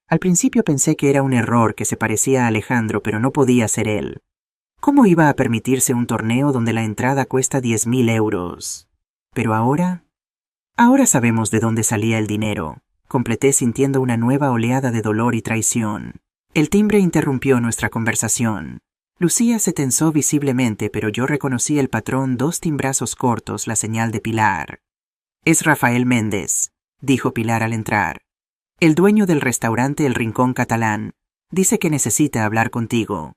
Al principio pensé que era un error, que se parecía a Alejandro, pero no podía ser él. ¿Cómo iba a permitirse un torneo donde la entrada cuesta 10.000 euros? Pero ahora sabemos de dónde salía el dinero. Completé sintiendo una nueva oleada de dolor y traición. El timbre interrumpió nuestra conversación. Lucía se tensó visiblemente, pero yo reconocí el patrón, 2 timbrazos cortos, la señal de Pilar. «Es Rafael Méndez», dijo Pilar al entrar. «El dueño del restaurante El Rincón Catalán. Dice que necesita hablar contigo».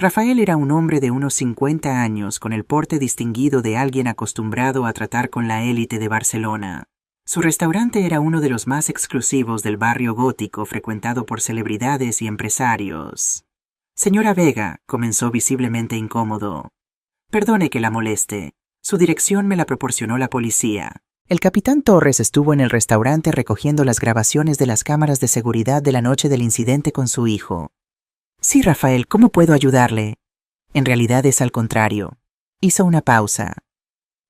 Rafael era un hombre de unos 50 años con el porte distinguido de alguien acostumbrado a tratar con la élite de Barcelona. Su restaurante era uno de los más exclusivos del barrio gótico frecuentado por celebridades y empresarios. Señora Vega, comenzó visiblemente incómodo. Perdone que la moleste. Su dirección me la proporcionó la policía. El capitán Torres estuvo en el restaurante recogiendo las grabaciones de las cámaras de seguridad de la noche del incidente con su hijo. Sí, Rafael, ¿cómo puedo ayudarle? En realidad es al contrario. Hizo una pausa.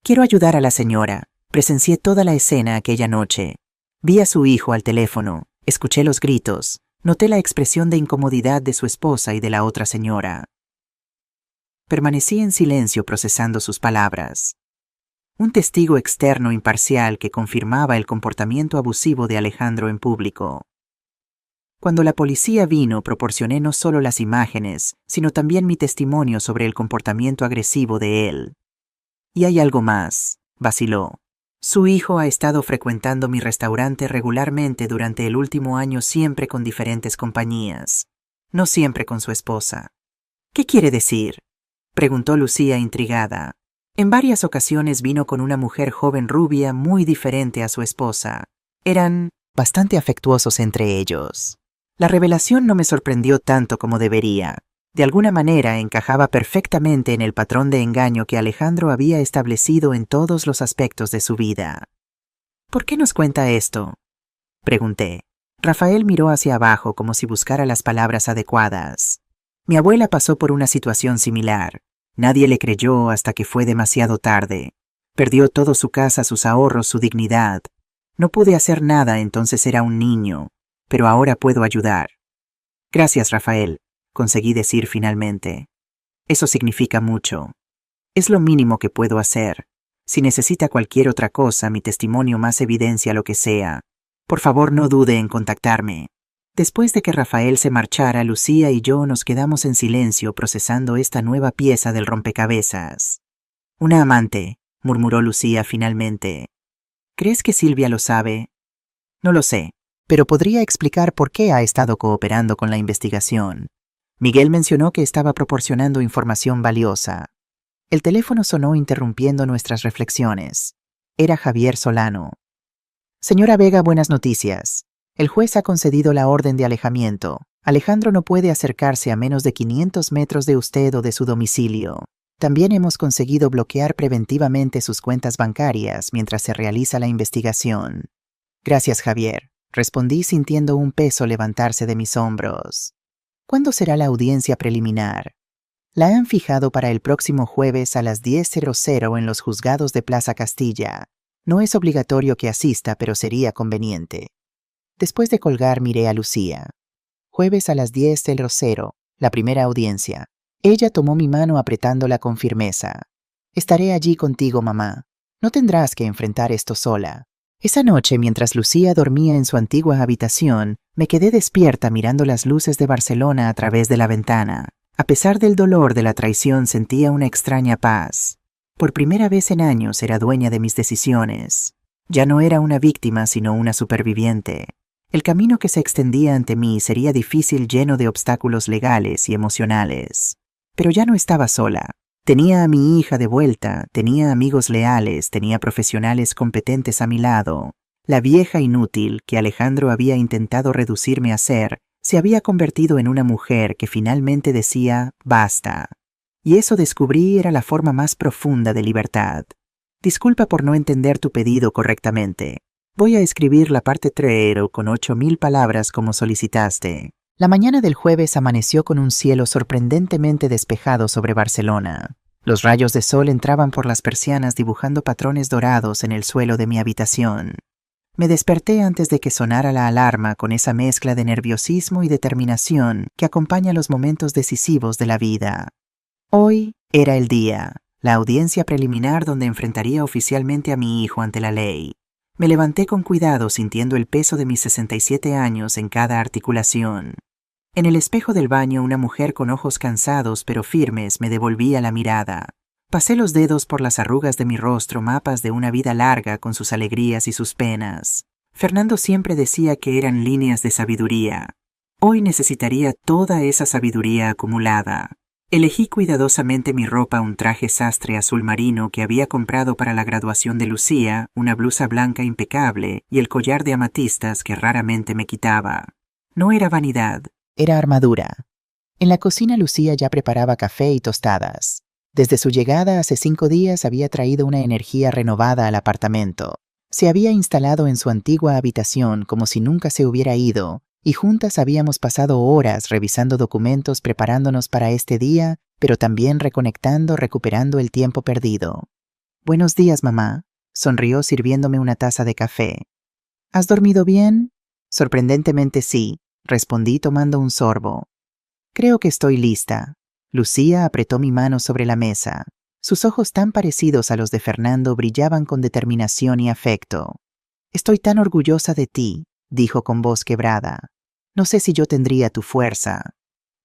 Quiero ayudar a la señora. Presencié toda la escena aquella noche. Vi a su hijo al teléfono, escuché los gritos, noté la expresión de incomodidad de su esposa y de la otra señora. Permanecí en silencio procesando sus palabras. Un testigo externo imparcial que confirmaba el comportamiento abusivo de Alejandro en público. Cuando la policía vino, proporcioné no solo las imágenes, sino también mi testimonio sobre el comportamiento agresivo de él. Y hay algo más, vaciló. Su hijo ha estado frecuentando mi restaurante regularmente durante el último año, siempre con diferentes compañías. No siempre con su esposa. ¿Qué quiere decir? Preguntó Lucía intrigada. En varias ocasiones vino con una mujer joven rubia muy diferente a su esposa. Eran bastante afectuosos entre ellos. La revelación no me sorprendió tanto como debería. De alguna manera encajaba perfectamente en el patrón de engaño que Alejandro había establecido en todos los aspectos de su vida. ¿Por qué nos cuenta esto? Pregunté. Rafael miró hacia abajo como si buscara las palabras adecuadas. Mi abuela pasó por una situación similar. Nadie le creyó hasta que fue demasiado tarde. Perdió todo, su casa, sus ahorros, su dignidad. No pude hacer nada, entonces era un niño. Pero ahora puedo ayudar. Gracias, Rafael, conseguí decir finalmente. Eso significa mucho. Es lo mínimo que puedo hacer. Si necesita cualquier otra cosa, mi testimonio más evidencia lo que sea. Por favor, no dude en contactarme. Después de que Rafael se marchara, Lucía y yo nos quedamos en silencio procesando esta nueva pieza del rompecabezas. Una amante, murmuró Lucía finalmente. ¿Crees que Silvia lo sabe? No lo sé, pero podría explicar por qué ha estado cooperando con la investigación. Miguel mencionó que estaba proporcionando información valiosa. El teléfono sonó interrumpiendo nuestras reflexiones. Era Javier Solano. Señora Vega, buenas noticias. El juez ha concedido la orden de alejamiento. Alejandro no puede acercarse a menos de 500 metros de usted o de su domicilio. También hemos conseguido bloquear preventivamente sus cuentas bancarias mientras se realiza la investigación. Gracias, Javier. Respondí sintiendo un peso levantarse de mis hombros. ¿Cuándo será la audiencia preliminar? La han fijado para el próximo jueves a las 10:00 en los juzgados de Plaza Castilla. No es obligatorio que asista, pero sería conveniente. Después de colgar miré a Lucía. Jueves a las 10:00, la primera audiencia. Ella tomó mi mano apretándola con firmeza. Estaré allí contigo, mamá. No tendrás que enfrentar esto sola. Esa noche, mientras Lucía dormía en su antigua habitación, me quedé despierta mirando las luces de Barcelona a través de la ventana. A pesar del dolor de la traición, sentía una extraña paz. Por primera vez en años era dueña de mis decisiones. Ya no era una víctima, sino una superviviente. El camino que se extendía ante mí sería difícil, lleno de obstáculos legales y emocionales. Pero ya no estaba sola. Tenía a mi hija de vuelta, tenía amigos leales, tenía profesionales competentes a mi lado. La vieja inútil que Alejandro había intentado reducirme a ser, se había convertido en una mujer que finalmente decía basta. Y eso descubrí era la forma más profunda de libertad. Disculpa por no entender tu pedido correctamente. Voy a escribir la parte 3 con 8000 palabras como solicitaste. La mañana del jueves amaneció con un cielo sorprendentemente despejado sobre Barcelona. Los rayos de sol entraban por las persianas dibujando patrones dorados en el suelo de mi habitación. Me desperté antes de que sonara la alarma con esa mezcla de nerviosismo y determinación que acompaña los momentos decisivos de la vida. Hoy era el día, la audiencia preliminar donde enfrentaría oficialmente a mi hijo ante la ley. Me levanté con cuidado sintiendo el peso de mis 67 años en cada articulación. En el espejo del baño una mujer con ojos cansados pero firmes me devolvía la mirada. Pasé los dedos por las arrugas de mi rostro, mapas de una vida larga con sus alegrías y sus penas. Fernando siempre decía que eran líneas de sabiduría. Hoy necesitaría toda esa sabiduría acumulada. Elegí cuidadosamente mi ropa, un traje sastre azul marino que había comprado para la graduación de Lucía, una blusa blanca impecable y el collar de amatistas que raramente me quitaba. No era vanidad, era armadura. En la cocina Lucía ya preparaba café y tostadas. Desde su llegada hace 5 días había traído una energía renovada al apartamento. Se había instalado en su antigua habitación como si nunca se hubiera ido, y juntas habíamos pasado horas revisando documentos preparándonos para este día, pero también recuperando el tiempo perdido. «Buenos días, mamá», sonrió sirviéndome una taza de café. «¿Has dormido bien?» «Sorprendentemente sí», respondí tomando un sorbo. «Creo que estoy lista». Lucía apretó mi mano sobre la mesa. Sus ojos tan parecidos a los de Fernando brillaban con determinación y afecto. «Estoy tan orgullosa de ti», dijo con voz quebrada. «No sé si yo tendría tu fuerza».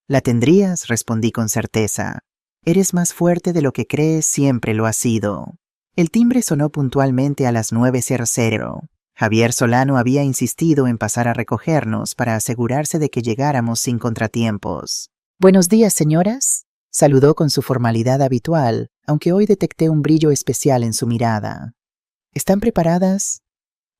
«La tendrías», respondí con certeza. «Eres más fuerte de lo que crees, siempre lo has sido». El timbre sonó puntualmente a las 9:00. Javier Solano había insistido en pasar a recogernos para asegurarse de que llegáramos sin contratiempos. «Buenos días, señoras», saludó con su formalidad habitual, aunque hoy detecté un brillo especial en su mirada. «¿Están preparadas?»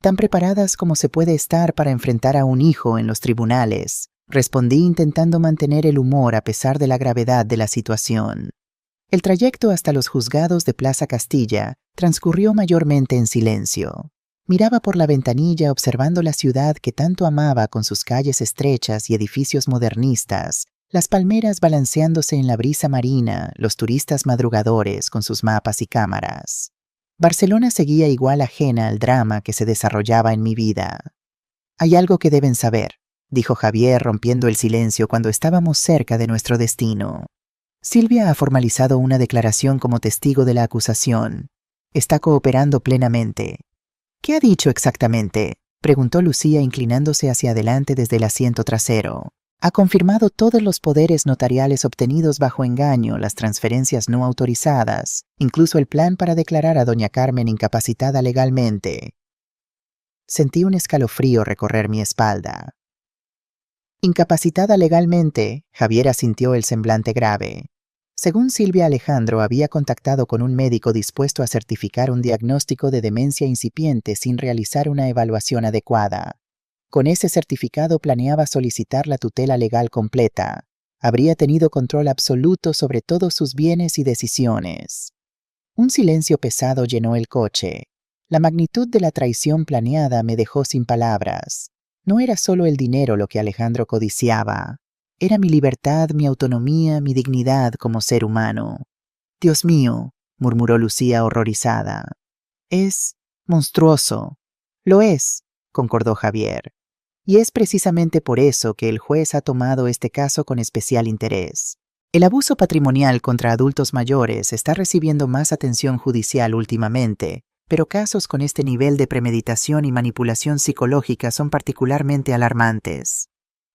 «Tan preparadas como se puede estar para enfrentar a un hijo en los tribunales», respondí intentando mantener el humor a pesar de la gravedad de la situación. El trayecto hasta los juzgados de Plaza Castilla transcurrió mayormente en silencio. Miraba por la ventanilla observando la ciudad que tanto amaba con sus calles estrechas y edificios modernistas, las palmeras balanceándose en la brisa marina, los turistas madrugadores con sus mapas y cámaras. Barcelona seguía igual ajena al drama que se desarrollaba en mi vida. «Hay algo que deben saber», dijo Javier rompiendo el silencio cuando estábamos cerca de nuestro destino. «Silvia ha formalizado una declaración como testigo de la acusación. Está cooperando plenamente». «¿Qué ha dicho exactamente?», preguntó Lucía inclinándose hacia adelante desde el asiento trasero. «Ha confirmado todos los poderes notariales obtenidos bajo engaño, las transferencias no autorizadas, incluso el plan para declarar a doña Carmen incapacitada legalmente». Sentí un escalofrío recorrer mi espalda. «Incapacitada legalmente», Javier asintió el semblante grave. Según Silvia Alejandro, había contactado con un médico dispuesto a certificar un diagnóstico de demencia incipiente sin realizar una evaluación adecuada. Con ese certificado planeaba solicitar la tutela legal completa. Habría tenido control absoluto sobre todos sus bienes y decisiones. Un silencio pesado llenó el coche. La magnitud de la traición planeada me dejó sin palabras. No era solo el dinero lo que Alejandro codiciaba. Era mi libertad, mi autonomía, mi dignidad como ser humano. «Dios mío», murmuró Lucía horrorizada. «Es monstruoso». «Lo es», concordó Javier. «Y es precisamente por eso que el juez ha tomado este caso con especial interés. El abuso patrimonial contra adultos mayores está recibiendo más atención judicial últimamente, pero casos con este nivel de premeditación y manipulación psicológica son particularmente alarmantes».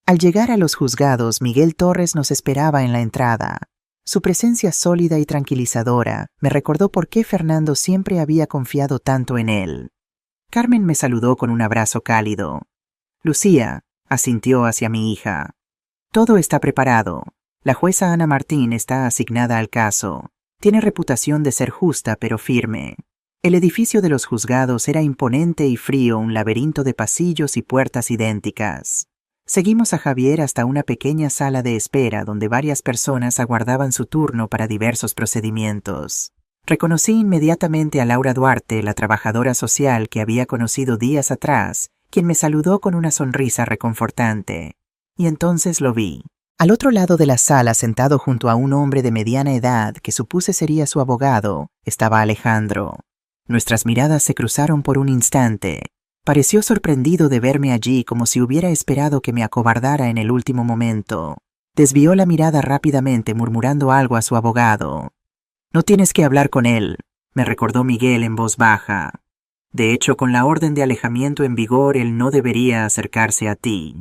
Al llegar a los juzgados, Miguel Torres nos esperaba en la entrada. Su presencia sólida y tranquilizadora me recordó por qué Fernando siempre había confiado tanto en él. Carmen me saludó con un abrazo cálido. «Lucía», asintió hacia mi hija. «Todo está preparado. La jueza Ana Martín está asignada al caso. Tiene reputación de ser justa pero firme». El edificio de los juzgados era imponente y frío, un laberinto de pasillos y puertas idénticas. Seguimos a Javier hasta una pequeña sala de espera donde varias personas aguardaban su turno para diversos procedimientos. Reconocí inmediatamente a Laura Duarte, la trabajadora social que había conocido días atrás, quien me saludó con una sonrisa reconfortante. Y entonces lo vi. Al otro lado de la sala, sentado junto a un hombre de mediana edad que supuse sería su abogado, estaba Alejandro. Nuestras miradas se cruzaron por un instante. Pareció sorprendido de verme allí, como si hubiera esperado que me acobardara en el último momento. Desvió la mirada rápidamente, murmurando algo a su abogado. «No tienes que hablar con él», me recordó Miguel en voz baja. «De hecho, con la orden de alejamiento en vigor, él no debería acercarse a ti».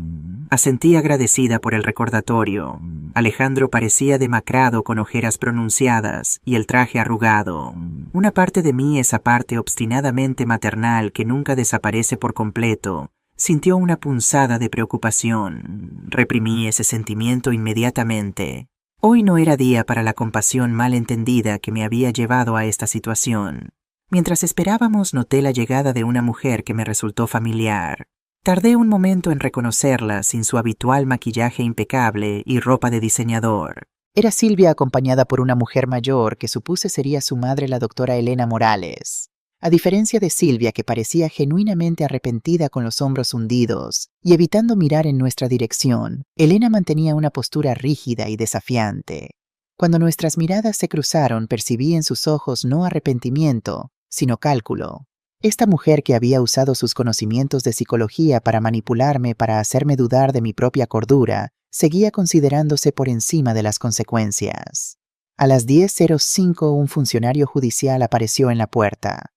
Asentí agradecida por el recordatorio. Alejandro parecía demacrado, con ojeras pronunciadas y el traje arrugado. Una parte de mí, esa parte obstinadamente maternal que nunca desaparece por completo, sintió una punzada de preocupación. Reprimí ese sentimiento inmediatamente. Hoy no era día para la compasión mal entendida que me había llevado a esta situación. Mientras esperábamos, noté la llegada de una mujer que me resultó familiar. Tardé un momento en reconocerla sin su habitual maquillaje impecable y ropa de diseñador. Era Silvia acompañada por una mujer mayor que supuse sería su madre, la doctora Elena Morales. A diferencia de Silvia, que parecía genuinamente arrepentida con los hombros hundidos y evitando mirar en nuestra dirección, Elena mantenía una postura rígida y desafiante. Cuando nuestras miradas se cruzaron, percibí en sus ojos no arrepentimiento, sino cálculo. Esta mujer, que había usado sus conocimientos de psicología para manipularme, para hacerme dudar de mi propia cordura, seguía considerándose por encima de las consecuencias. A las 10:05 un funcionario judicial apareció en la puerta.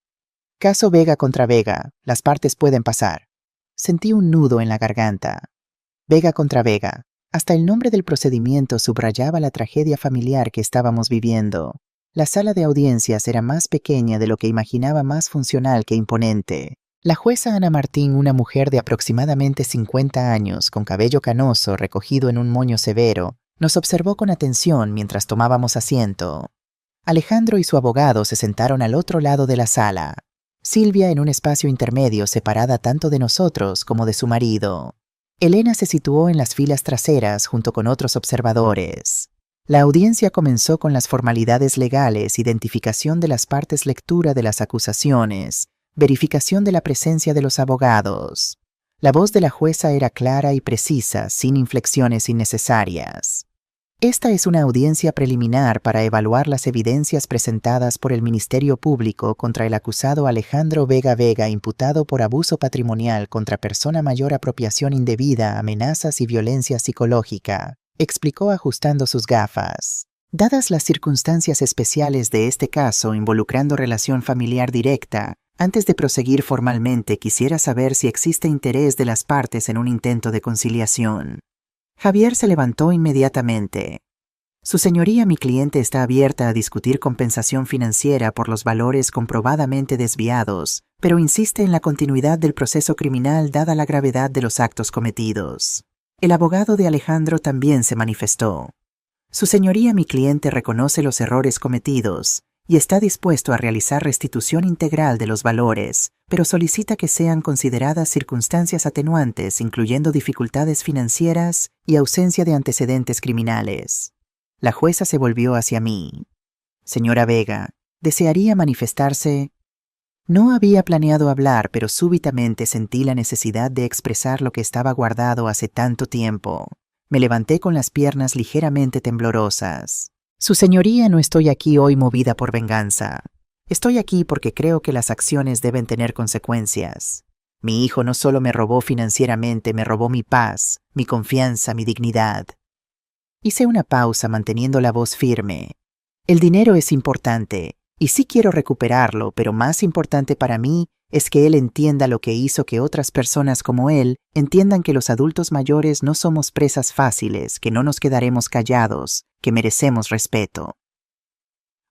Caso Vega contra Vega. Las partes pueden pasar. Sentí un nudo en la garganta. Vega contra Vega. Hasta el nombre del procedimiento subrayaba la tragedia familiar que estábamos viviendo. La sala de audiencias era más pequeña de lo que imaginaba, más funcional que imponente. La jueza Ana Martín, una mujer de aproximadamente 50 años, con cabello canoso recogido en un moño severo, nos observó con atención mientras tomábamos asiento. Alejandro y su abogado se sentaron al otro lado de la sala. Silvia en un espacio intermedio, separada tanto de nosotros como de su marido. Elena se situó en las filas traseras junto con otros observadores. La audiencia comenzó con las formalidades legales: identificación de las partes, lectura de las acusaciones, verificación de la presencia de los abogados. La voz de la jueza era clara y precisa, sin inflexiones innecesarias. Esta es una audiencia preliminar para evaluar las evidencias presentadas por el Ministerio Público contra el acusado Alejandro Vega Vega, imputado por abuso patrimonial contra persona mayor, apropiación indebida, amenazas y violencia psicológica, explicó ajustando sus gafas. Dadas las circunstancias especiales de este caso involucrando relación familiar directa, antes de proseguir formalmente quisiera saber si existe interés de las partes en un intento de conciliación. Javier se levantó inmediatamente. Su señoría, mi cliente está abierta a discutir compensación financiera por los valores comprobadamente desviados, pero insiste en la continuidad del proceso criminal dada la gravedad de los actos cometidos. El abogado de Alejandro también se manifestó. Su señoría, mi cliente reconoce los errores cometidos y está dispuesto a realizar restitución integral de los valores, pero solicita que sean consideradas circunstancias atenuantes, incluyendo dificultades financieras y ausencia de antecedentes criminales. La jueza se volvió hacia mí. Señora Vega, ¿desearía manifestarse? No había planeado hablar, pero súbitamente sentí la necesidad de expresar lo que estaba guardado hace tanto tiempo. Me levanté con las piernas ligeramente temblorosas. Su señoría, no estoy aquí hoy movida por venganza. Estoy aquí porque creo que las acciones deben tener consecuencias. Mi hijo no solo me robó financieramente, me robó mi paz, mi confianza, mi dignidad. Hice una pausa manteniendo la voz firme. El dinero es importante, y sí quiero recuperarlo, pero más importante para mí es que él entienda lo que hizo que otras personas como él entiendan que los adultos mayores no somos presas fáciles, que no nos quedaremos callados, que merecemos respeto.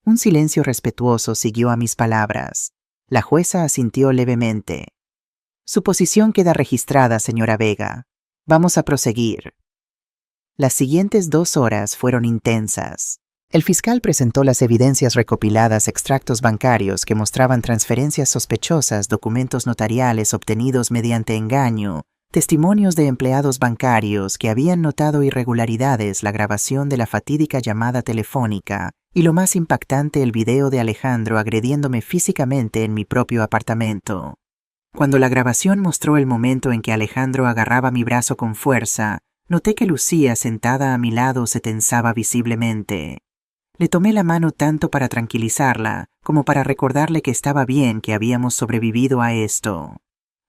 Un silencio respetuoso siguió a mis palabras. La jueza asintió levemente. Su posición queda registrada, señora Vega. Vamos a proseguir. Las siguientes 2 horas fueron intensas. El fiscal presentó las evidencias recopiladas, extractos bancarios que mostraban transferencias sospechosas, documentos notariales obtenidos mediante engaño, testimonios de empleados bancarios que habían notado irregularidades, la grabación de la fatídica llamada telefónica y, lo más impactante, el video de Alejandro agrediéndome físicamente en mi propio apartamento. Cuando la grabación mostró el momento en que Alejandro agarraba mi brazo con fuerza, noté que Lucía, sentada a mi lado, se tensaba visiblemente. Le tomé la mano tanto para tranquilizarla como para recordarle que estaba bien, que habíamos sobrevivido a esto.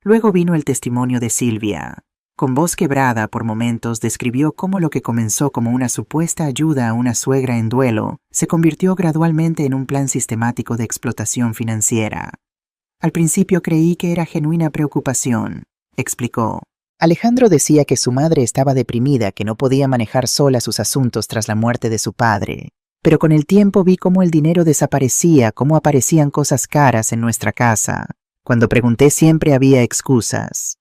Luego vino el testimonio de Silvia. Con voz quebrada por momentos describió cómo lo que comenzó como una supuesta ayuda a una suegra en duelo se convirtió gradualmente en un plan sistemático de explotación financiera. Al principio creí que era genuina preocupación, explicó. Alejandro decía que su madre estaba deprimida, que no podía manejar sola sus asuntos tras la muerte de su padre. Pero con el tiempo vi cómo el dinero desaparecía, cómo aparecían cosas caras en nuestra casa. Cuando pregunté siempre había excusas.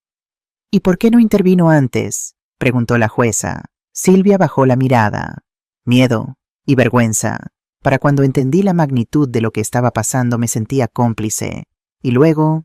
¿Y por qué no intervino antes?, preguntó la jueza. Silvia bajó la mirada. miedo y vergüenza. Para cuando entendí la magnitud de lo que estaba pasando me sentía cómplice. Y luego...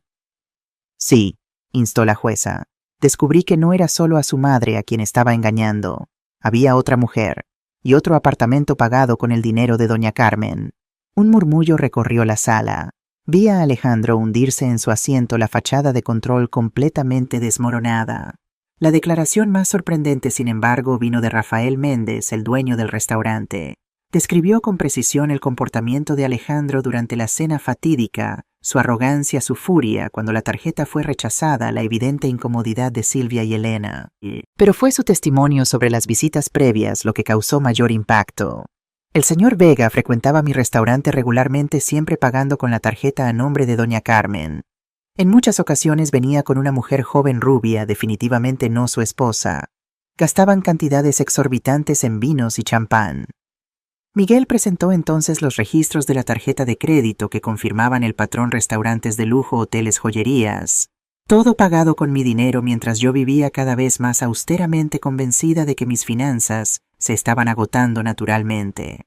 Sí, instó la jueza. Descubrí que no era solo a su madre a quien estaba engañando. Había otra mujer, y otro apartamento pagado con el dinero de doña Carmen. Un murmullo recorrió la sala. Vi a Alejandro hundirse en su asiento, la fachada de control completamente desmoronada. La declaración más sorprendente, sin embargo, vino de Rafael Méndez, el dueño del restaurante. Describió con precisión el comportamiento de Alejandro durante la cena fatídica, su arrogancia, su furia cuando la tarjeta fue rechazada, la evidente incomodidad de Silvia y Elena. Pero fue su testimonio sobre las visitas previas lo que causó mayor impacto. El señor Vega frecuentaba mi restaurante regularmente, siempre pagando con la tarjeta a nombre de doña Carmen. En muchas ocasiones venía con una mujer joven rubia, definitivamente no su esposa. Gastaban cantidades exorbitantes en vinos y champán. Miguel presentó entonces los registros de la tarjeta de crédito que confirmaban el patrón: restaurantes de lujo, hoteles, joyerías. Todo pagado con mi dinero, mientras yo vivía cada vez más austeramente, convencida de que mis finanzas se estaban agotando naturalmente.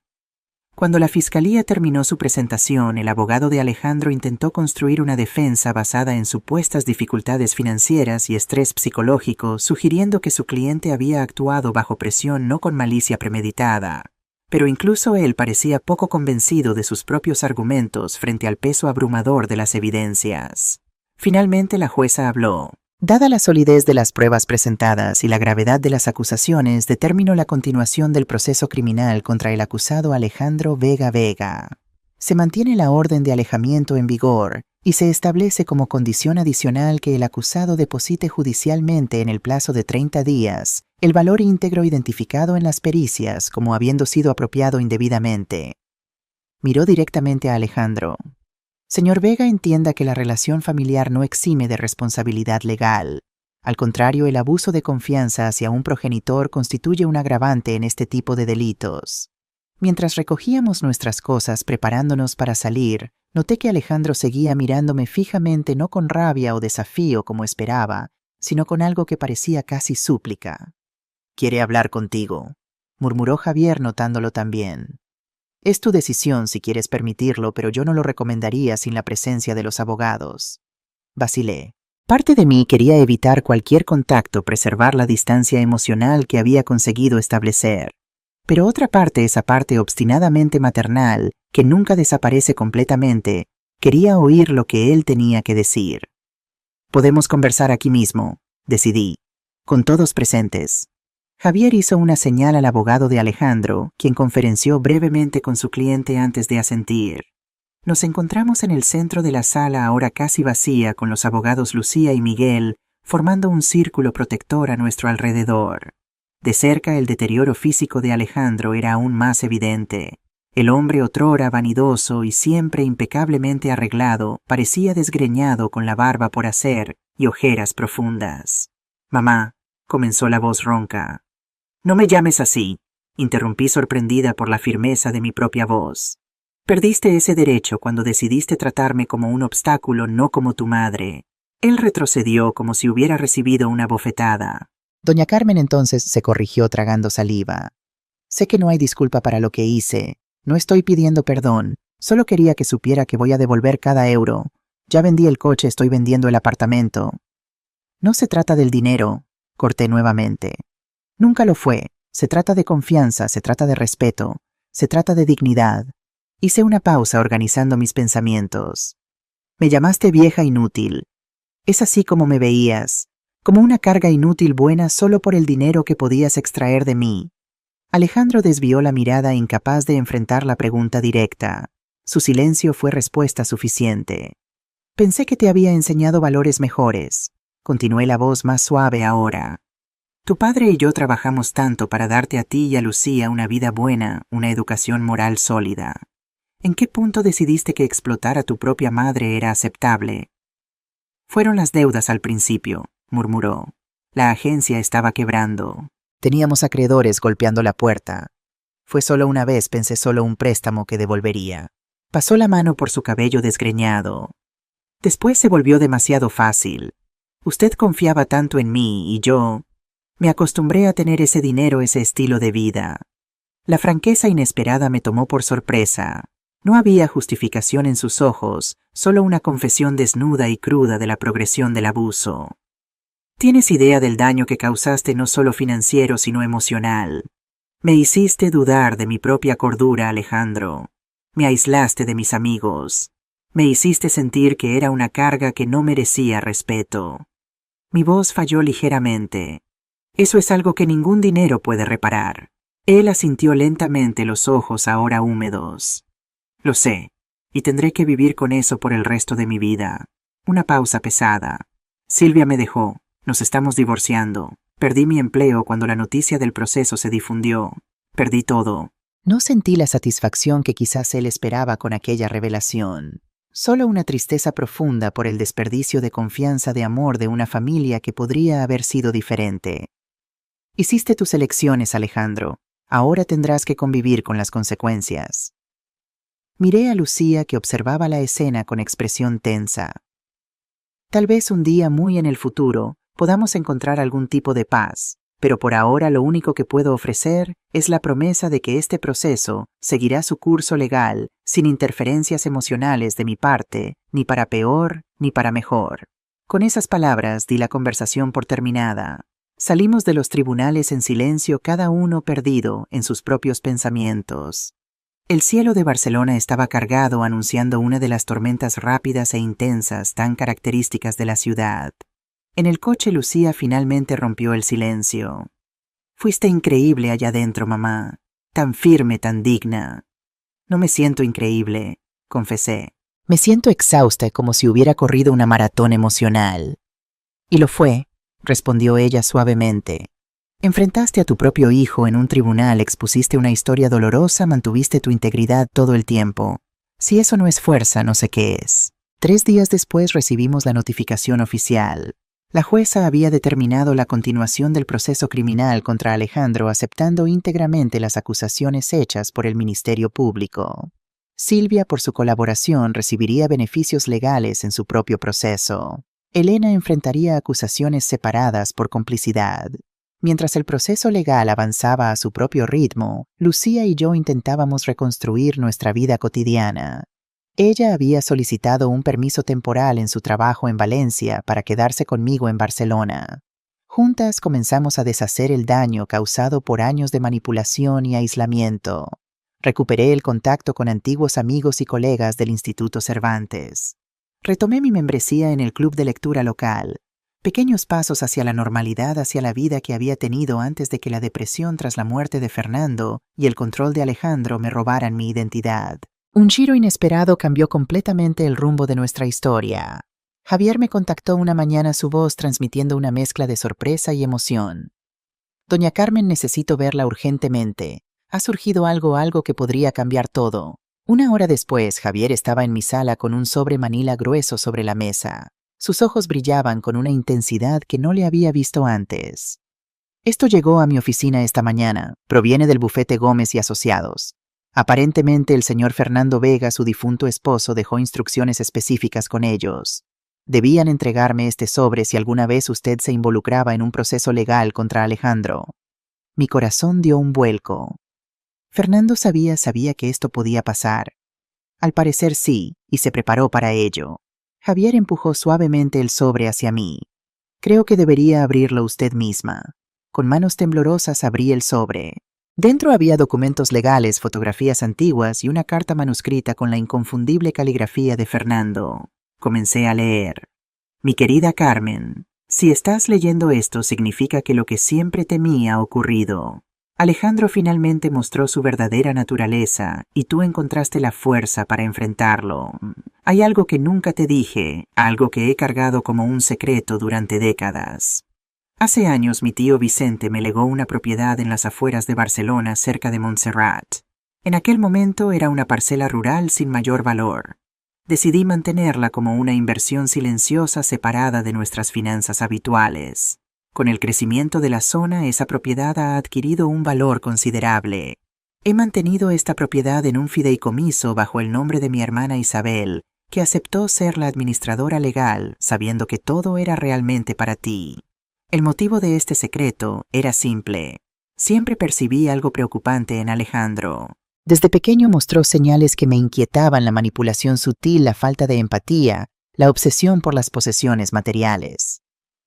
Cuando la fiscalía terminó su presentación, el abogado de Alejandro intentó construir una defensa basada en supuestas dificultades financieras y estrés psicológico, sugiriendo que su cliente había actuado bajo presión, no con malicia premeditada. Pero incluso él parecía poco convencido de sus propios argumentos frente al peso abrumador de las evidencias. Finalmente la jueza habló. Dada la solidez de las pruebas presentadas y la gravedad de las acusaciones, determinó la continuación del proceso criminal contra el acusado Alejandro Vega Vega. Se mantiene la orden de alejamiento en vigor y se establece como condición adicional que el acusado deposite judicialmente en el plazo de 30 días el valor íntegro identificado en las pericias como habiendo sido apropiado indebidamente. Miró directamente a Alejandro. Señor Vega, entienda que la relación familiar no exime de responsabilidad legal. Al contrario, el abuso de confianza hacia un progenitor constituye un agravante en este tipo de delitos. Mientras recogíamos nuestras cosas preparándonos para salir, noté que Alejandro seguía mirándome fijamente, no con rabia o desafío como esperaba, sino con algo que parecía casi súplica. «Quiere hablar contigo», murmuró Javier notándolo también. «Es tu decisión si quieres permitirlo, pero yo no lo recomendaría sin la presencia de los abogados». Vacilé. Parte de mí quería evitar cualquier contacto, preservar la distancia emocional que había conseguido establecer. Pero otra parte, esa parte obstinadamente maternal, que nunca desaparece completamente, quería oír lo que él tenía que decir. «Podemos conversar aquí mismo», decidí, con todos presentes. Javier hizo una señal al abogado de Alejandro, quien conferenció brevemente con su cliente antes de asentir. Nos encontramos en el centro de la sala, ahora casi vacía, con los abogados Lucía y Miguel, formando un círculo protector a nuestro alrededor. De cerca, el deterioro físico de Alejandro era aún más evidente. El hombre, otrora vanidoso y siempre impecablemente arreglado, parecía desgreñado, con la barba por hacer y ojeras profundas. «Mamá», comenzó la voz ronca. «No me llames así», interrumpí sorprendida por la firmeza de mi propia voz. «Perdiste ese derecho cuando decidiste tratarme como un obstáculo, no como tu madre». Él retrocedió como si hubiera recibido una bofetada. Doña Carmen entonces se corrigió tragando saliva. «Sé que no hay disculpa para lo que hice. No estoy pidiendo perdón. Solo quería que supiera que voy a devolver cada euro. Ya vendí el coche, estoy vendiendo el apartamento». «No se trata del dinero», corté nuevamente. «Nunca lo fue. Se trata de confianza, se trata de respeto, se trata de dignidad». Hice una pausa organizando mis pensamientos. «Me llamaste vieja inútil. Es así como me veías, como una carga inútil buena solo por el dinero que podías extraer de mí». Alejandro desvió la mirada, incapaz de enfrentar la pregunta directa. Su silencio fue respuesta suficiente. «Pensé que te había enseñado valores mejores», continué la voz más suave ahora. «Tu padre y yo trabajamos tanto para darte a ti y a Lucía una vida buena, una educación moral sólida. ¿En qué punto decidiste que explotar a tu propia madre era aceptable?» «Fueron las deudas al principio», murmuró. «La agencia estaba quebrando. Teníamos acreedores golpeando la puerta. Fue solo una vez, pensé solo un préstamo que devolvería». Pasó la mano por su cabello desgreñado. «Después se volvió demasiado fácil. Usted confiaba tanto en mí y yo me acostumbré a tener ese dinero, ese estilo de vida. La franqueza inesperada me tomó por sorpresa. No había justificación en sus ojos, solo una confesión desnuda y cruda de la progresión del abuso. Tienes idea del daño que causaste no solo financiero sino emocional. Me hiciste dudar de mi propia cordura, Alejandro. Me aislaste de mis amigos. Me hiciste sentir que era una carga que no merecía respeto. Mi voz falló ligeramente. Eso es algo que ningún dinero puede reparar. Él asintió lentamente, los ojos ahora húmedos. Lo sé, y tendré que vivir con eso por el resto de mi vida. Una pausa pesada. Silvia me dejó. Nos estamos divorciando. Perdí mi empleo cuando la noticia del proceso se difundió. Perdí todo. No sentí la satisfacción que quizás él esperaba con aquella revelación. Solo una tristeza profunda por el desperdicio de confianza de amor de una familia que podría haber sido diferente. Hiciste tus elecciones, Alejandro. Ahora tendrás que convivir con las consecuencias. Miré a Lucía, que observaba la escena con expresión tensa. Tal vez un día muy en el futuro podamos encontrar algún tipo de paz, pero por ahora lo único que puedo ofrecer es la promesa de que este proceso seguirá su curso legal sin interferencias emocionales de mi parte, ni para peor ni para mejor. Con esas palabras di la conversación por terminada. Salimos de los tribunales en silencio, cada uno perdido en sus propios pensamientos. El cielo de Barcelona estaba cargado, anunciando una de las tormentas rápidas e intensas tan características de la ciudad. En el coche, Lucía finalmente rompió el silencio. Fuiste increíble allá adentro, mamá. Tan firme, tan digna. No me siento increíble, confesé. Me siento exhausta, como si hubiera corrido una maratón emocional. Y lo fue, respondió ella suavemente. Enfrentaste a tu propio hijo en un tribunal, expusiste una historia dolorosa, mantuviste tu integridad todo el tiempo. Si eso no es fuerza, no sé qué es. 3 días después recibimos la notificación oficial. La jueza había determinado la continuación del proceso criminal contra Alejandro, aceptando íntegramente las acusaciones hechas por el Ministerio Público. Silvia, por su colaboración, recibiría beneficios legales en su propio proceso. Elena enfrentaría acusaciones separadas por complicidad. Mientras el proceso legal avanzaba a su propio ritmo, Lucía y yo intentábamos reconstruir nuestra vida cotidiana. Ella había solicitado un permiso temporal en su trabajo en Valencia para quedarse conmigo en Barcelona. Juntas comenzamos a deshacer el daño causado por años de manipulación y aislamiento. Recuperé el contacto con antiguos amigos y colegas del Instituto Cervantes. Retomé mi membresía en el club de lectura local. Pequeños pasos hacia la normalidad, hacia la vida que había tenido antes de que la depresión tras la muerte de Fernando y el control de Alejandro me robaran mi identidad. Un giro inesperado cambió completamente el rumbo de nuestra historia. Javier me contactó una mañana, su voz transmitiendo una mezcla de sorpresa y emoción. Doña Carmen, necesito verla urgentemente. Ha surgido algo que podría cambiar todo. 1 hora después, Javier estaba en mi sala con un sobre manila grueso sobre la mesa. Sus ojos brillaban con una intensidad que no le había visto antes. Esto llegó a mi oficina esta mañana. Proviene del bufete Gómez y Asociados. Aparentemente el señor Fernando Vega, su difunto esposo, dejó instrucciones específicas con ellos. Debían entregarme este sobre si alguna vez usted se involucraba en un proceso legal contra Alejandro. Mi corazón dio un vuelco. Fernando sabía que esto podía pasar. Al parecer sí, y se preparó para ello. Javier empujó suavemente el sobre hacia mí. Creo que debería abrirlo usted misma. Con manos temblorosas abrí el sobre. Dentro había documentos legales, fotografías antiguas y una carta manuscrita con la inconfundible caligrafía de Fernando. Comencé a leer. Mi querida Carmen, si estás leyendo esto, significa que lo que siempre temí ha ocurrido. Alejandro finalmente mostró su verdadera naturaleza y tú encontraste la fuerza para enfrentarlo. Hay algo que nunca te dije, algo que he cargado como un secreto durante décadas. Hace años mi tío Vicente me legó una propiedad en las afueras de Barcelona, cerca de Montserrat. En aquel momento era una parcela rural sin mayor valor. Decidí mantenerla como una inversión silenciosa, separada de nuestras finanzas habituales. Con el crecimiento de la zona, esa propiedad ha adquirido un valor considerable. He mantenido esta propiedad en un fideicomiso bajo el nombre de mi hermana Isabel, que aceptó ser la administradora legal, sabiendo que todo era realmente para ti. El motivo de este secreto era simple. Siempre percibí algo preocupante en Alejandro. Desde pequeño mostró señales que me inquietaban: la manipulación sutil, la falta de empatía, la obsesión por las posesiones materiales.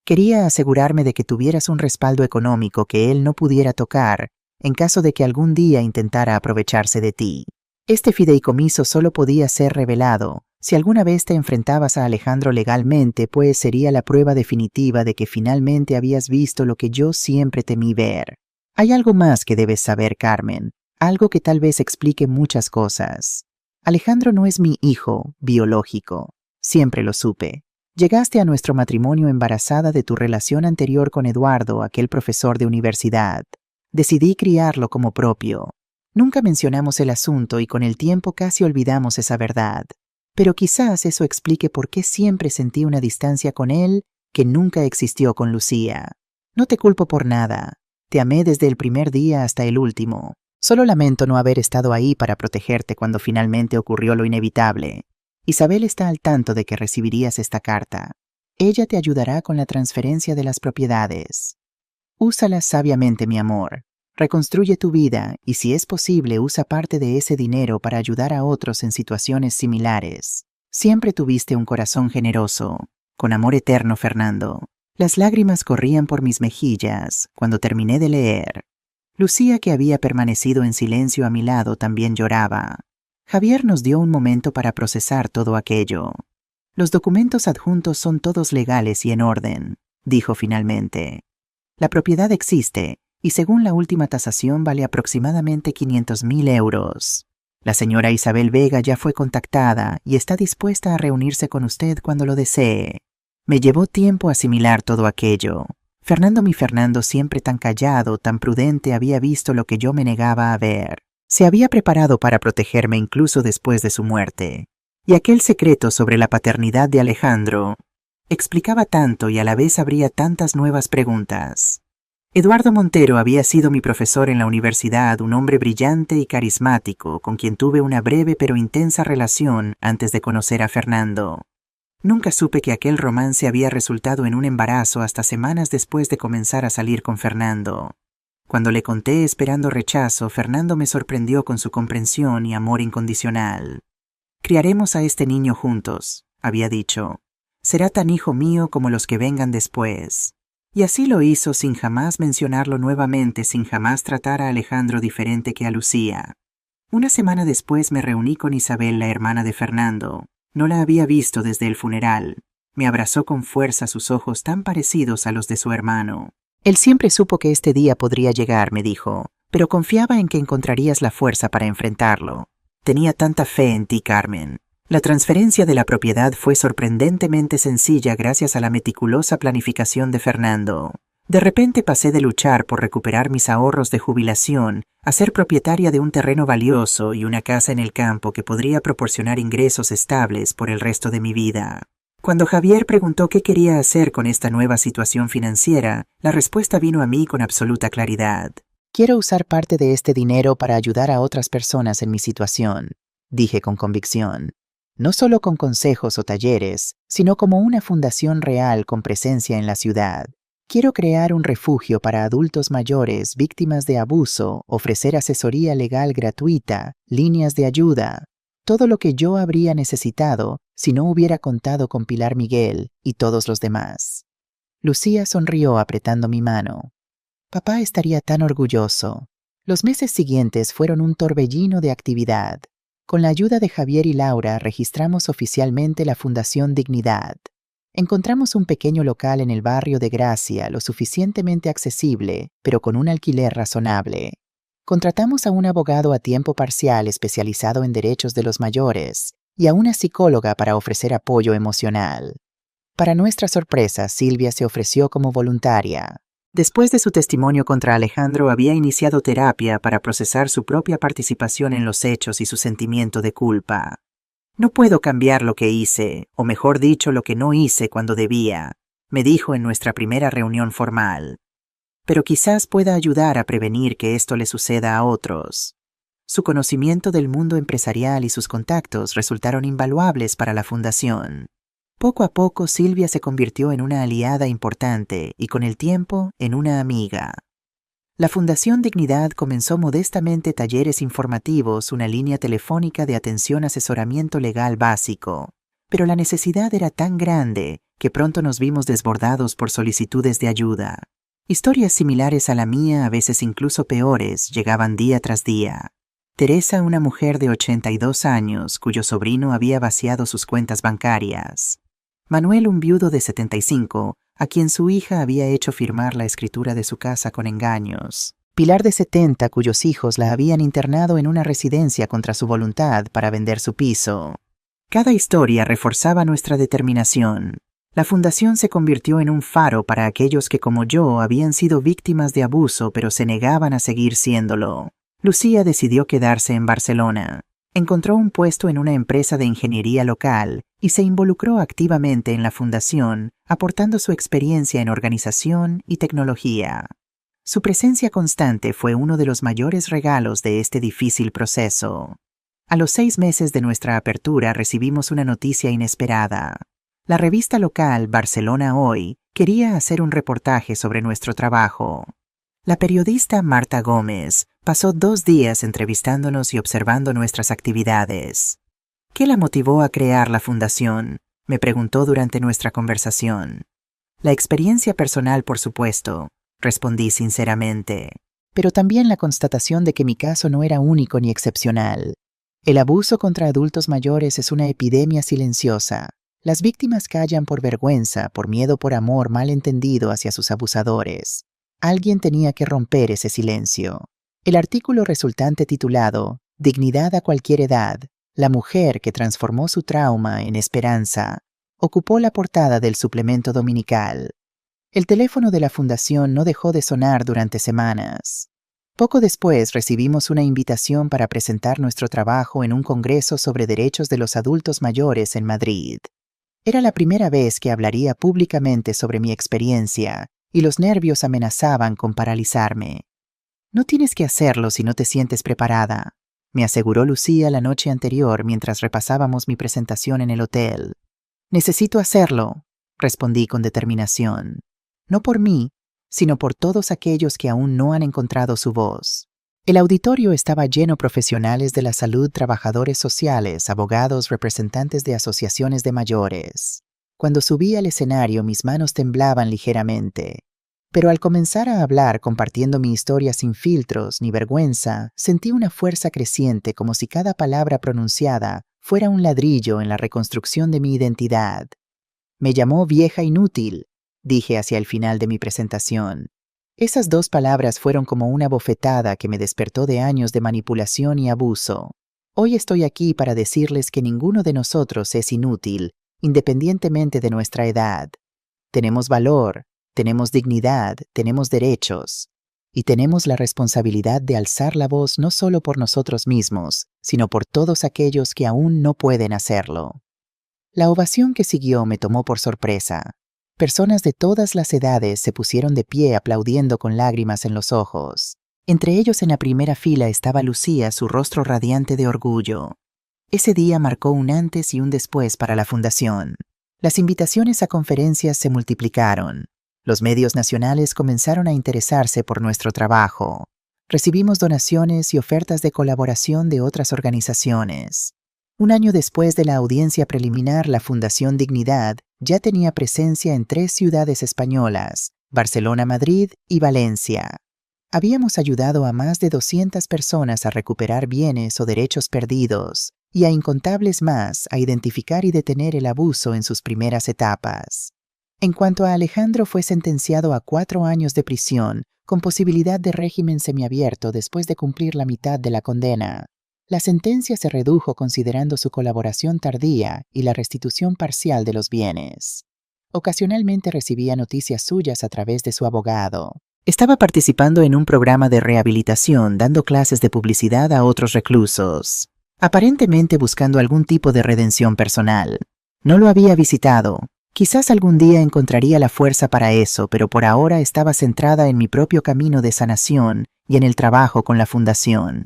Quería asegurarme de que tuvieras un respaldo económico que él no pudiera tocar en caso de que algún día intentara aprovecharse de ti. Este fideicomiso solo podía ser revelado si alguna vez te enfrentabas a Alejandro legalmente, pues sería la prueba definitiva de que finalmente habías visto lo que yo siempre temí ver. Hay algo más que debes saber, Carmen, algo que tal vez explique muchas cosas. Alejandro no es mi hijo biológico, siempre lo supe. Llegaste a nuestro matrimonio embarazada de tu relación anterior con Eduardo, aquel profesor de universidad. Decidí criarlo como propio. Nunca mencionamos el asunto y con el tiempo casi olvidamos esa verdad. Pero quizás eso explique por qué siempre sentí una distancia con él que nunca existió con Lucía. No te culpo por nada. Te amé desde el primer día hasta el último. Solo lamento no haber estado ahí para protegerte cuando finalmente ocurrió lo inevitable. Isabel está al tanto de que recibirías esta carta. Ella te ayudará con la transferencia de las propiedades. Úsalas sabiamente, mi amor. Reconstruye tu vida y, si es posible, usa parte de ese dinero para ayudar a otros en situaciones similares. Siempre tuviste un corazón generoso. Con amor eterno, Fernando. Las lágrimas corrían por mis mejillas cuando terminé de leer. Lucía, que había permanecido en silencio a mi lado, también lloraba. Javier nos dio un momento para procesar todo aquello. Los documentos adjuntos son todos legales y en orden, dijo finalmente. La propiedad existe y según la última tasación vale aproximadamente 500.000 euros. La señora Isabel Vega ya fue contactada y está dispuesta a reunirse con usted cuando lo desee. Me llevó tiempo asimilar todo aquello. Fernando, mi Fernando, siempre tan callado, tan prudente, había visto lo que yo me negaba a ver. Se había preparado para protegerme incluso después de su muerte. Y aquel secreto sobre la paternidad de Alejandro explicaba tanto y a la vez abría tantas nuevas preguntas. Eduardo Montero había sido mi profesor en la universidad, un hombre brillante y carismático, con quien tuve una breve pero intensa relación antes de conocer a Fernando. Nunca supe que aquel romance había resultado en un embarazo hasta semanas después de comenzar a salir con Fernando. Cuando le conté esperando rechazo, Fernando me sorprendió con su comprensión y amor incondicional. Criaremos a este niño juntos, había dicho. Será tan hijo mío como los que vengan después. Y así lo hizo sin jamás mencionarlo nuevamente, sin jamás tratar a Alejandro diferente que a Lucía. Una semana después me reuní con Isabel, la hermana de Fernando. No la había visto desde el funeral. Me abrazó con fuerza, sus ojos tan parecidos a los de su hermano. Él siempre supo que este día podría llegar, me dijo, pero confiaba en que encontrarías la fuerza para enfrentarlo. Tenía tanta fe en ti, Carmen. La transferencia de la propiedad fue sorprendentemente sencilla gracias a la meticulosa planificación de Fernando. De repente pasé de luchar por recuperar mis ahorros de jubilación a ser propietaria de un terreno valioso y una casa en el campo que podría proporcionar ingresos estables por el resto de mi vida. Cuando Javier preguntó qué quería hacer con esta nueva situación financiera, la respuesta vino a mí con absoluta claridad. Quiero usar parte de este dinero para ayudar a otras personas en mi situación, dije con convicción. No solo con consejos o talleres, sino como una fundación real con presencia en la ciudad. Quiero crear un refugio para adultos mayores víctimas de abuso, ofrecer asesoría legal gratuita, líneas de ayuda, todo lo que yo habría necesitado si no hubiera contado con Pilar Miguel y todos los demás. Lucía sonrió apretando mi mano. Papá estaría tan orgulloso. Los meses siguientes fueron un torbellino de actividad. Con la ayuda de Javier y Laura registramos oficialmente la Fundación Dignidad. Encontramos un pequeño local en el barrio de Gracia, lo suficientemente accesible, pero con un alquiler razonable. Contratamos a un abogado a tiempo parcial especializado en derechos de los mayores y a una psicóloga para ofrecer apoyo emocional. Para nuestra sorpresa, Silvia se ofreció como voluntaria. Después de su testimonio contra Alejandro, había iniciado terapia para procesar su propia participación en los hechos y su sentimiento de culpa. No puedo cambiar lo que hice, o mejor dicho, lo que no hice cuando debía, me dijo en nuestra primera reunión formal. Pero quizás pueda ayudar a prevenir que esto le suceda a otros. Su conocimiento del mundo empresarial y sus contactos resultaron invaluables para la fundación. Poco a poco, Silvia se convirtió en una aliada importante y con el tiempo en una amiga. La Fundación Dignidad comenzó modestamente talleres informativos, una línea telefónica de atención-asesoramiento legal básico, pero la necesidad era tan grande que pronto nos vimos desbordados por solicitudes de ayuda. Historias similares a la mía, a veces incluso peores, llegaban día tras día. Teresa, una mujer de 82 años, cuyo sobrino había vaciado sus cuentas bancarias. Manuel, un viudo de 75, a quien su hija había hecho firmar la escritura de su casa con engaños. Pilar, de 70, cuyos hijos la habían internado en una residencia contra su voluntad para vender su piso. Cada historia reforzaba nuestra determinación. La fundación se convirtió en un faro para aquellos que, como yo, habían sido víctimas de abuso pero se negaban a seguir siéndolo. Lucía decidió quedarse en Barcelona. Encontró un puesto en una empresa de ingeniería local y se involucró activamente en la fundación, aportando su experiencia en organización y tecnología. Su presencia constante fue uno de los mayores regalos de este difícil proceso. A los 6 meses de nuestra apertura recibimos una noticia inesperada. La revista local Barcelona Hoy quería hacer un reportaje sobre nuestro trabajo. La periodista Marta Gómez pasó 2 días entrevistándonos y observando nuestras actividades. ¿Qué la motivó a crear la fundación?, me preguntó durante nuestra conversación. La experiencia personal, por supuesto, respondí sinceramente, pero también la constatación de que mi caso no era único ni excepcional. El abuso contra adultos mayores es una epidemia silenciosa. Las víctimas callan por vergüenza, por miedo, por amor mal entendido hacia sus abusadores. Alguien tenía que romper ese silencio. El artículo resultante, titulado «Dignidad a cualquier edad, la mujer que transformó su trauma en esperanza», ocupó la portada del suplemento dominical. El teléfono de la fundación no dejó de sonar durante semanas. Poco después recibimos una invitación para presentar nuestro trabajo en un congreso sobre derechos de los adultos mayores en Madrid. Era la primera vez que hablaría públicamente sobre mi experiencia, y los nervios amenazaban con paralizarme. «No tienes que hacerlo si no te sientes preparada», me aseguró Lucía la noche anterior mientras repasábamos mi presentación en el hotel. «Necesito hacerlo», respondí con determinación. No por mí, sino por todos aquellos que aún no han encontrado su voz. El auditorio estaba lleno de profesionales de la salud, trabajadores sociales, abogados, representantes de asociaciones de mayores. Cuando subí al escenario, mis manos temblaban ligeramente. Pero al comenzar a hablar compartiendo mi historia sin filtros ni vergüenza, sentí una fuerza creciente, como si cada palabra pronunciada fuera un ladrillo en la reconstrucción de mi identidad. «Me llamó vieja inútil», dije hacia el final de mi presentación. Esas 2 palabras fueron como una bofetada que me despertó de años de manipulación y abuso. Hoy estoy aquí para decirles que ninguno de nosotros es inútil, independientemente de nuestra edad. Tenemos valor, tenemos dignidad, tenemos derechos. Y tenemos la responsabilidad de alzar la voz no solo por nosotros mismos, sino por todos aquellos que aún no pueden hacerlo. La ovación que siguió me tomó por sorpresa. Personas de todas las edades se pusieron de pie aplaudiendo con lágrimas en los ojos. Entre ellos, en la primera fila, estaba Lucía, su rostro radiante de orgullo. Ese día marcó un antes y un después para la fundación. Las invitaciones a conferencias se multiplicaron. Los medios nacionales comenzaron a interesarse por nuestro trabajo. Recibimos donaciones y ofertas de colaboración de otras organizaciones. Un año después de la audiencia preliminar, la Fundación Dignidad ya tenía presencia en 3 ciudades españolas, Barcelona, Madrid y Valencia. Habíamos ayudado a más de 200 personas a recuperar bienes o derechos perdidos y a incontables más a identificar y detener el abuso en sus primeras etapas. En cuanto a Alejandro, fue sentenciado a 4 años de prisión, con posibilidad de régimen semiabierto después de cumplir la mitad de la condena. La sentencia se redujo considerando su colaboración tardía y la restitución parcial de los bienes. Ocasionalmente recibía noticias suyas a través de su abogado. Estaba participando en un programa de rehabilitación, dando clases de publicidad a otros reclusos, aparentemente buscando algún tipo de redención personal. No lo había visitado. Quizás algún día encontraría la fuerza para eso, pero por ahora estaba centrada en mi propio camino de sanación y en el trabajo con la fundación.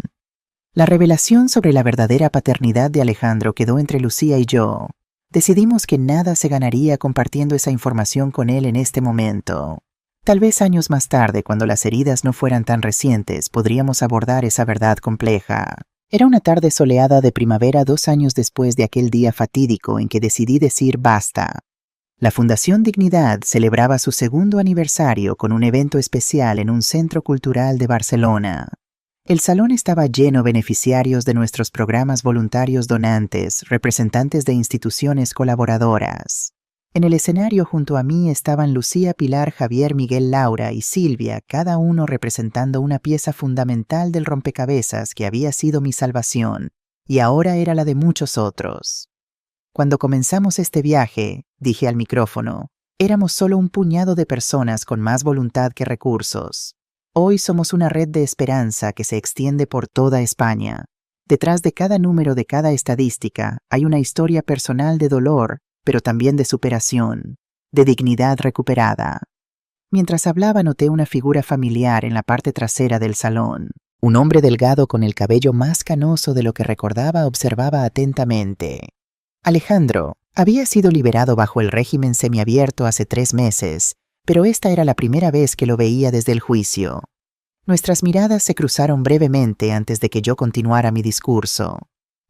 La revelación sobre la verdadera paternidad de Alejandro quedó entre Lucía y yo. Decidimos que nada se ganaría compartiendo esa información con él en este momento. Tal vez años más tarde, cuando las heridas no fueran tan recientes, podríamos abordar esa verdad compleja. Era una tarde soleada de primavera 2 años después de aquel día fatídico en que decidí decir basta. La Fundación Dignidad celebraba su 2º aniversario con un evento especial en un centro cultural de Barcelona. El salón estaba lleno de beneficiarios de nuestros programas voluntarios donantes, representantes de instituciones colaboradoras. En el escenario junto a mí estaban Lucía, Pilar, Javier, Miguel, Laura y Silvia, cada uno representando una pieza fundamental del rompecabezas que había sido mi salvación, y ahora era la de muchos otros. Cuando comenzamos este viaje, dije al micrófono, éramos solo un puñado de personas con más voluntad que recursos. Hoy somos una red de esperanza que se extiende por toda España. Detrás de cada número de cada estadística hay una historia personal de dolor, pero también de superación, de dignidad recuperada. Mientras hablaba noté una figura familiar en la parte trasera del salón. Un hombre delgado con el cabello más canoso de lo que recordaba observaba atentamente. Alejandro había sido liberado bajo el régimen semiabierto hace 3 meses, pero esta era la primera vez que lo veía desde el juicio. Nuestras miradas se cruzaron brevemente antes de que yo continuara mi discurso.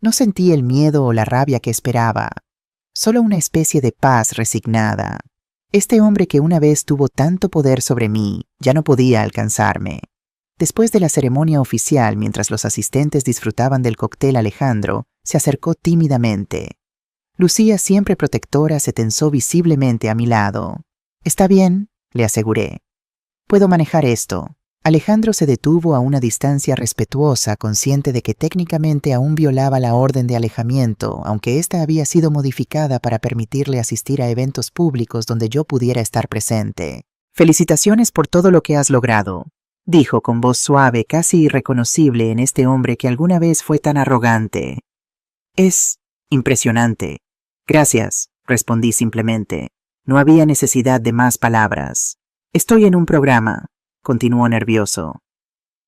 No sentí el miedo o la rabia que esperaba, solo una especie de paz resignada. Este hombre que una vez tuvo tanto poder sobre mí ya no podía alcanzarme. Después de la ceremonia oficial, mientras los asistentes disfrutaban del cóctel, Alejandro se acercó tímidamente. Lucía, siempre protectora, se tensó visiblemente a mi lado. «Está bien», le aseguré. «Puedo manejar esto». Alejandro se detuvo a una distancia respetuosa, consciente de que técnicamente aún violaba la orden de alejamiento, aunque ésta había sido modificada para permitirle asistir a eventos públicos donde yo pudiera estar presente. «Felicitaciones por todo lo que has logrado», dijo con voz suave, casi irreconocible en este hombre que alguna vez fue tan arrogante. «Es impresionante». «Gracias», respondí simplemente. No había necesidad de más palabras. «Estoy en un programa», continuó nervioso.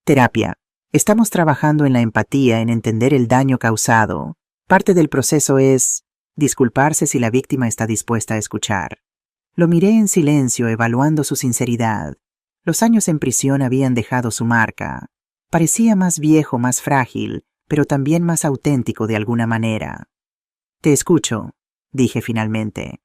«Terapia. Estamos trabajando en la empatía, en entender el daño causado. Parte del proceso es disculparse si la víctima está dispuesta a escuchar». Lo miré en silencio, evaluando su sinceridad. Los años en prisión habían dejado su marca. Parecía más viejo, más frágil, pero también más auténtico de alguna manera. «Te escucho», dije finalmente.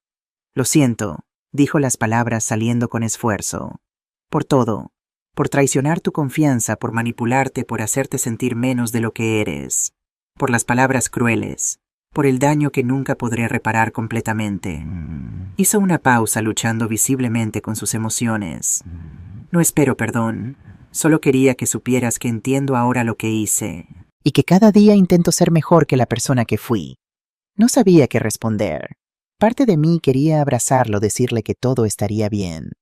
«Lo siento», dijo las palabras saliendo con esfuerzo. «Por todo. Por traicionar tu confianza, por manipularte, por hacerte sentir menos de lo que eres. Por las palabras crueles. Por el daño que nunca podré reparar completamente». Hizo una pausa, luchando visiblemente con sus emociones. «No espero perdón. Solo quería que supieras que entiendo ahora lo que hice. Y que cada día intento ser mejor que la persona que fui». No sabía qué responder. Parte de mí quería abrazarlo, decirle que todo estaría bien.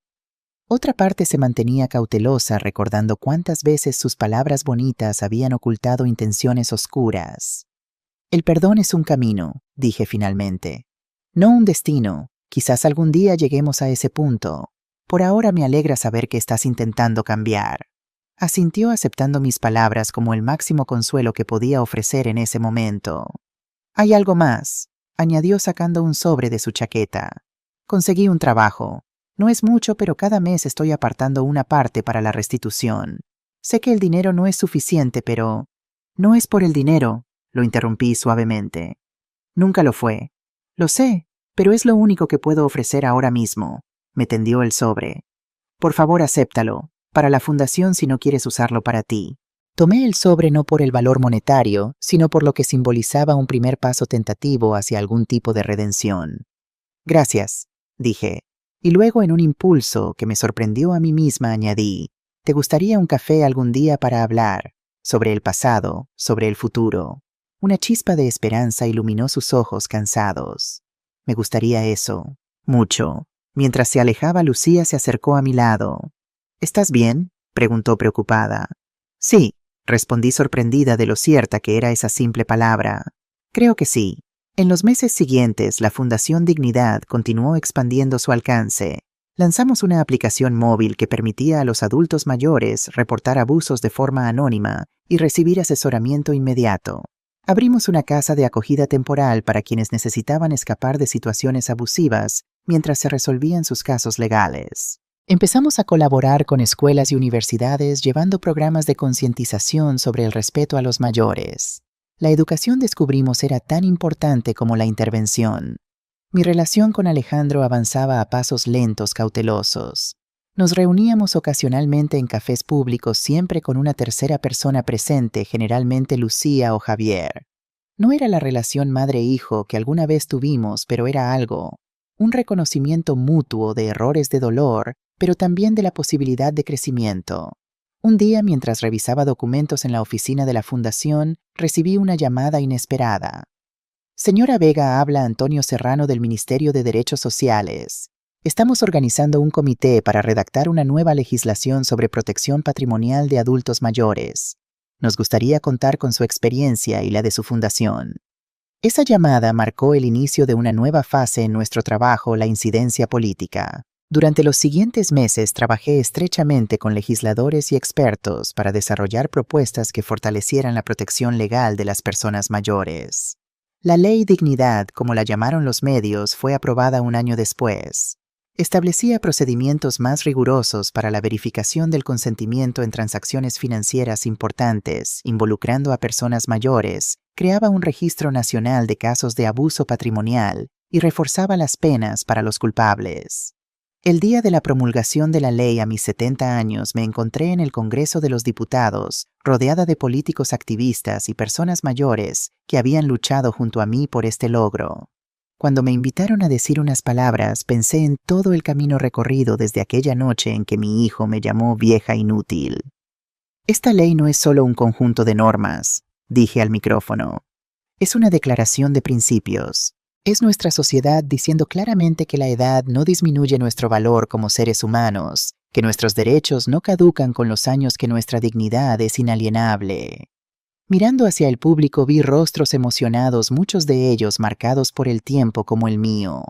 Otra parte se mantenía cautelosa, recordando cuántas veces sus palabras bonitas habían ocultado intenciones oscuras. «El perdón es un camino», dije finalmente. «No un destino. Quizás algún día lleguemos a ese punto. Por ahora me alegra saber que estás intentando cambiar». Asintió, aceptando mis palabras como el máximo consuelo que podía ofrecer en ese momento. «Hay algo más», añadió sacando un sobre de su chaqueta. «Conseguí un trabajo. No es mucho, pero cada mes estoy apartando una parte para la restitución. Sé que el dinero no es suficiente, pero...». «No es por el dinero», lo interrumpí suavemente. «Nunca lo fue». «Lo sé, pero es lo único que puedo ofrecer ahora mismo». Me tendió el sobre. «Por favor, acéptalo. Para la fundación si no quieres usarlo para ti». Tomé el sobre no por el valor monetario, sino por lo que simbolizaba un primer paso tentativo hacia algún tipo de redención. «Gracias», dije, y luego en un impulso que me sorprendió a mí misma añadí, «¿Te gustaría un café algún día para hablar? Sobre el pasado, sobre el futuro». Una chispa de esperanza iluminó sus ojos cansados. «Me gustaría eso, mucho». Mientras se alejaba, Lucía se acercó a mi lado. «¿Estás bien?», preguntó preocupada. «Sí», respondí sorprendida de lo cierta que era esa simple palabra. «Creo que sí». En los meses siguientes, la Fundación Dignidad continuó expandiendo su alcance. Lanzamos una aplicación móvil que permitía a los adultos mayores reportar abusos de forma anónima y recibir asesoramiento inmediato. Abrimos una casa de acogida temporal para quienes necesitaban escapar de situaciones abusivas mientras se resolvían sus casos legales. Empezamos a colaborar con escuelas y universidades llevando programas de concientización sobre el respeto a los mayores. La educación, descubrimos, era tan importante como la intervención. Mi relación con Alejandro avanzaba a pasos lentos, cautelosos. Nos reuníamos ocasionalmente en cafés públicos, siempre con una tercera persona presente, generalmente Lucía o Javier. No era la relación madre-hijo que alguna vez tuvimos, pero era algo, un reconocimiento mutuo de errores, de dolor, pero también de la posibilidad de crecimiento. Un día, mientras revisaba documentos en la oficina de la fundación, recibí una llamada inesperada. Señora Vega, habla Antonio Serrano del Ministerio de Derechos Sociales. Estamos organizando un comité para redactar una nueva legislación sobre protección patrimonial de adultos mayores. Nos gustaría contar con su experiencia y la de su fundación. Esa llamada marcó el inicio de una nueva fase en nuestro trabajo, la incidencia política. Durante los siguientes meses trabajé estrechamente con legisladores y expertos para desarrollar propuestas que fortalecieran la protección legal de las personas mayores. La Ley Dignidad, como la llamaron los medios, fue aprobada un año después. Establecía procedimientos más rigurosos para la verificación del consentimiento en transacciones financieras importantes, involucrando a personas mayores, creaba un registro nacional de casos de abuso patrimonial y reforzaba las penas para los culpables. El día de la promulgación de la ley, a mis 70 años, me encontré en el Congreso de los Diputados, rodeada de políticos activistas y personas mayores que habían luchado junto a mí por este logro. Cuando me invitaron a decir unas palabras, pensé en todo el camino recorrido desde aquella noche en que mi hijo me llamó vieja inútil. Esta ley no es solo un conjunto de normas, dije al micrófono. Es una declaración de principios. Es nuestra sociedad diciendo claramente que la edad no disminuye nuestro valor como seres humanos, que nuestros derechos no caducan con los años, que nuestra dignidad es inalienable. Mirando hacia el público, vi rostros emocionados, muchos de ellos marcados por el tiempo como el mío.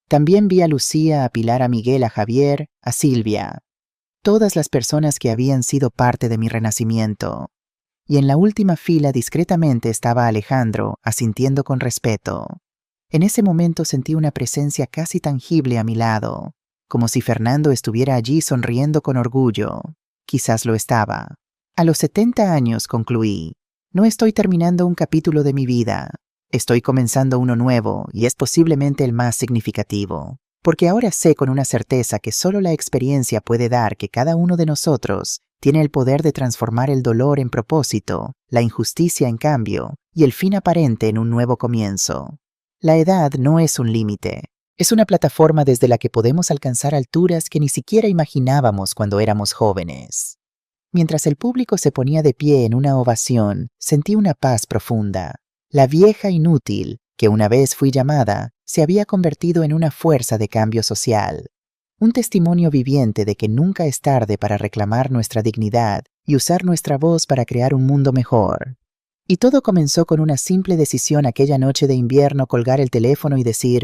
También vi a Lucía, a Pilar, a Miguel, a Javier, a Silvia. Todas las personas que habían sido parte de mi renacimiento. Y en la última fila, discretamente, estaba Alejandro, asintiendo con respeto. En ese momento sentí una presencia casi tangible a mi lado, como si Fernando estuviera allí sonriendo con orgullo. Quizás lo estaba. A los 70 años, concluí. No estoy terminando un capítulo de mi vida. Estoy comenzando uno nuevo, y es posiblemente el más significativo. Porque ahora sé con una certeza que solo la experiencia puede dar, que cada uno de nosotros tiene el poder de transformar el dolor en propósito, la injusticia en cambio, y el fin aparente en un nuevo comienzo. La edad no es un límite. Es una plataforma desde la que podemos alcanzar alturas que ni siquiera imaginábamos cuando éramos jóvenes. Mientras el público se ponía de pie en una ovación, sentí una paz profunda. La vieja inútil, que una vez fui llamada, se había convertido en una fuerza de cambio social. Un testimonio viviente de que nunca es tarde para reclamar nuestra dignidad y usar nuestra voz para crear un mundo mejor. Y todo comenzó con una simple decisión aquella noche de invierno: colgar el teléfono y decir: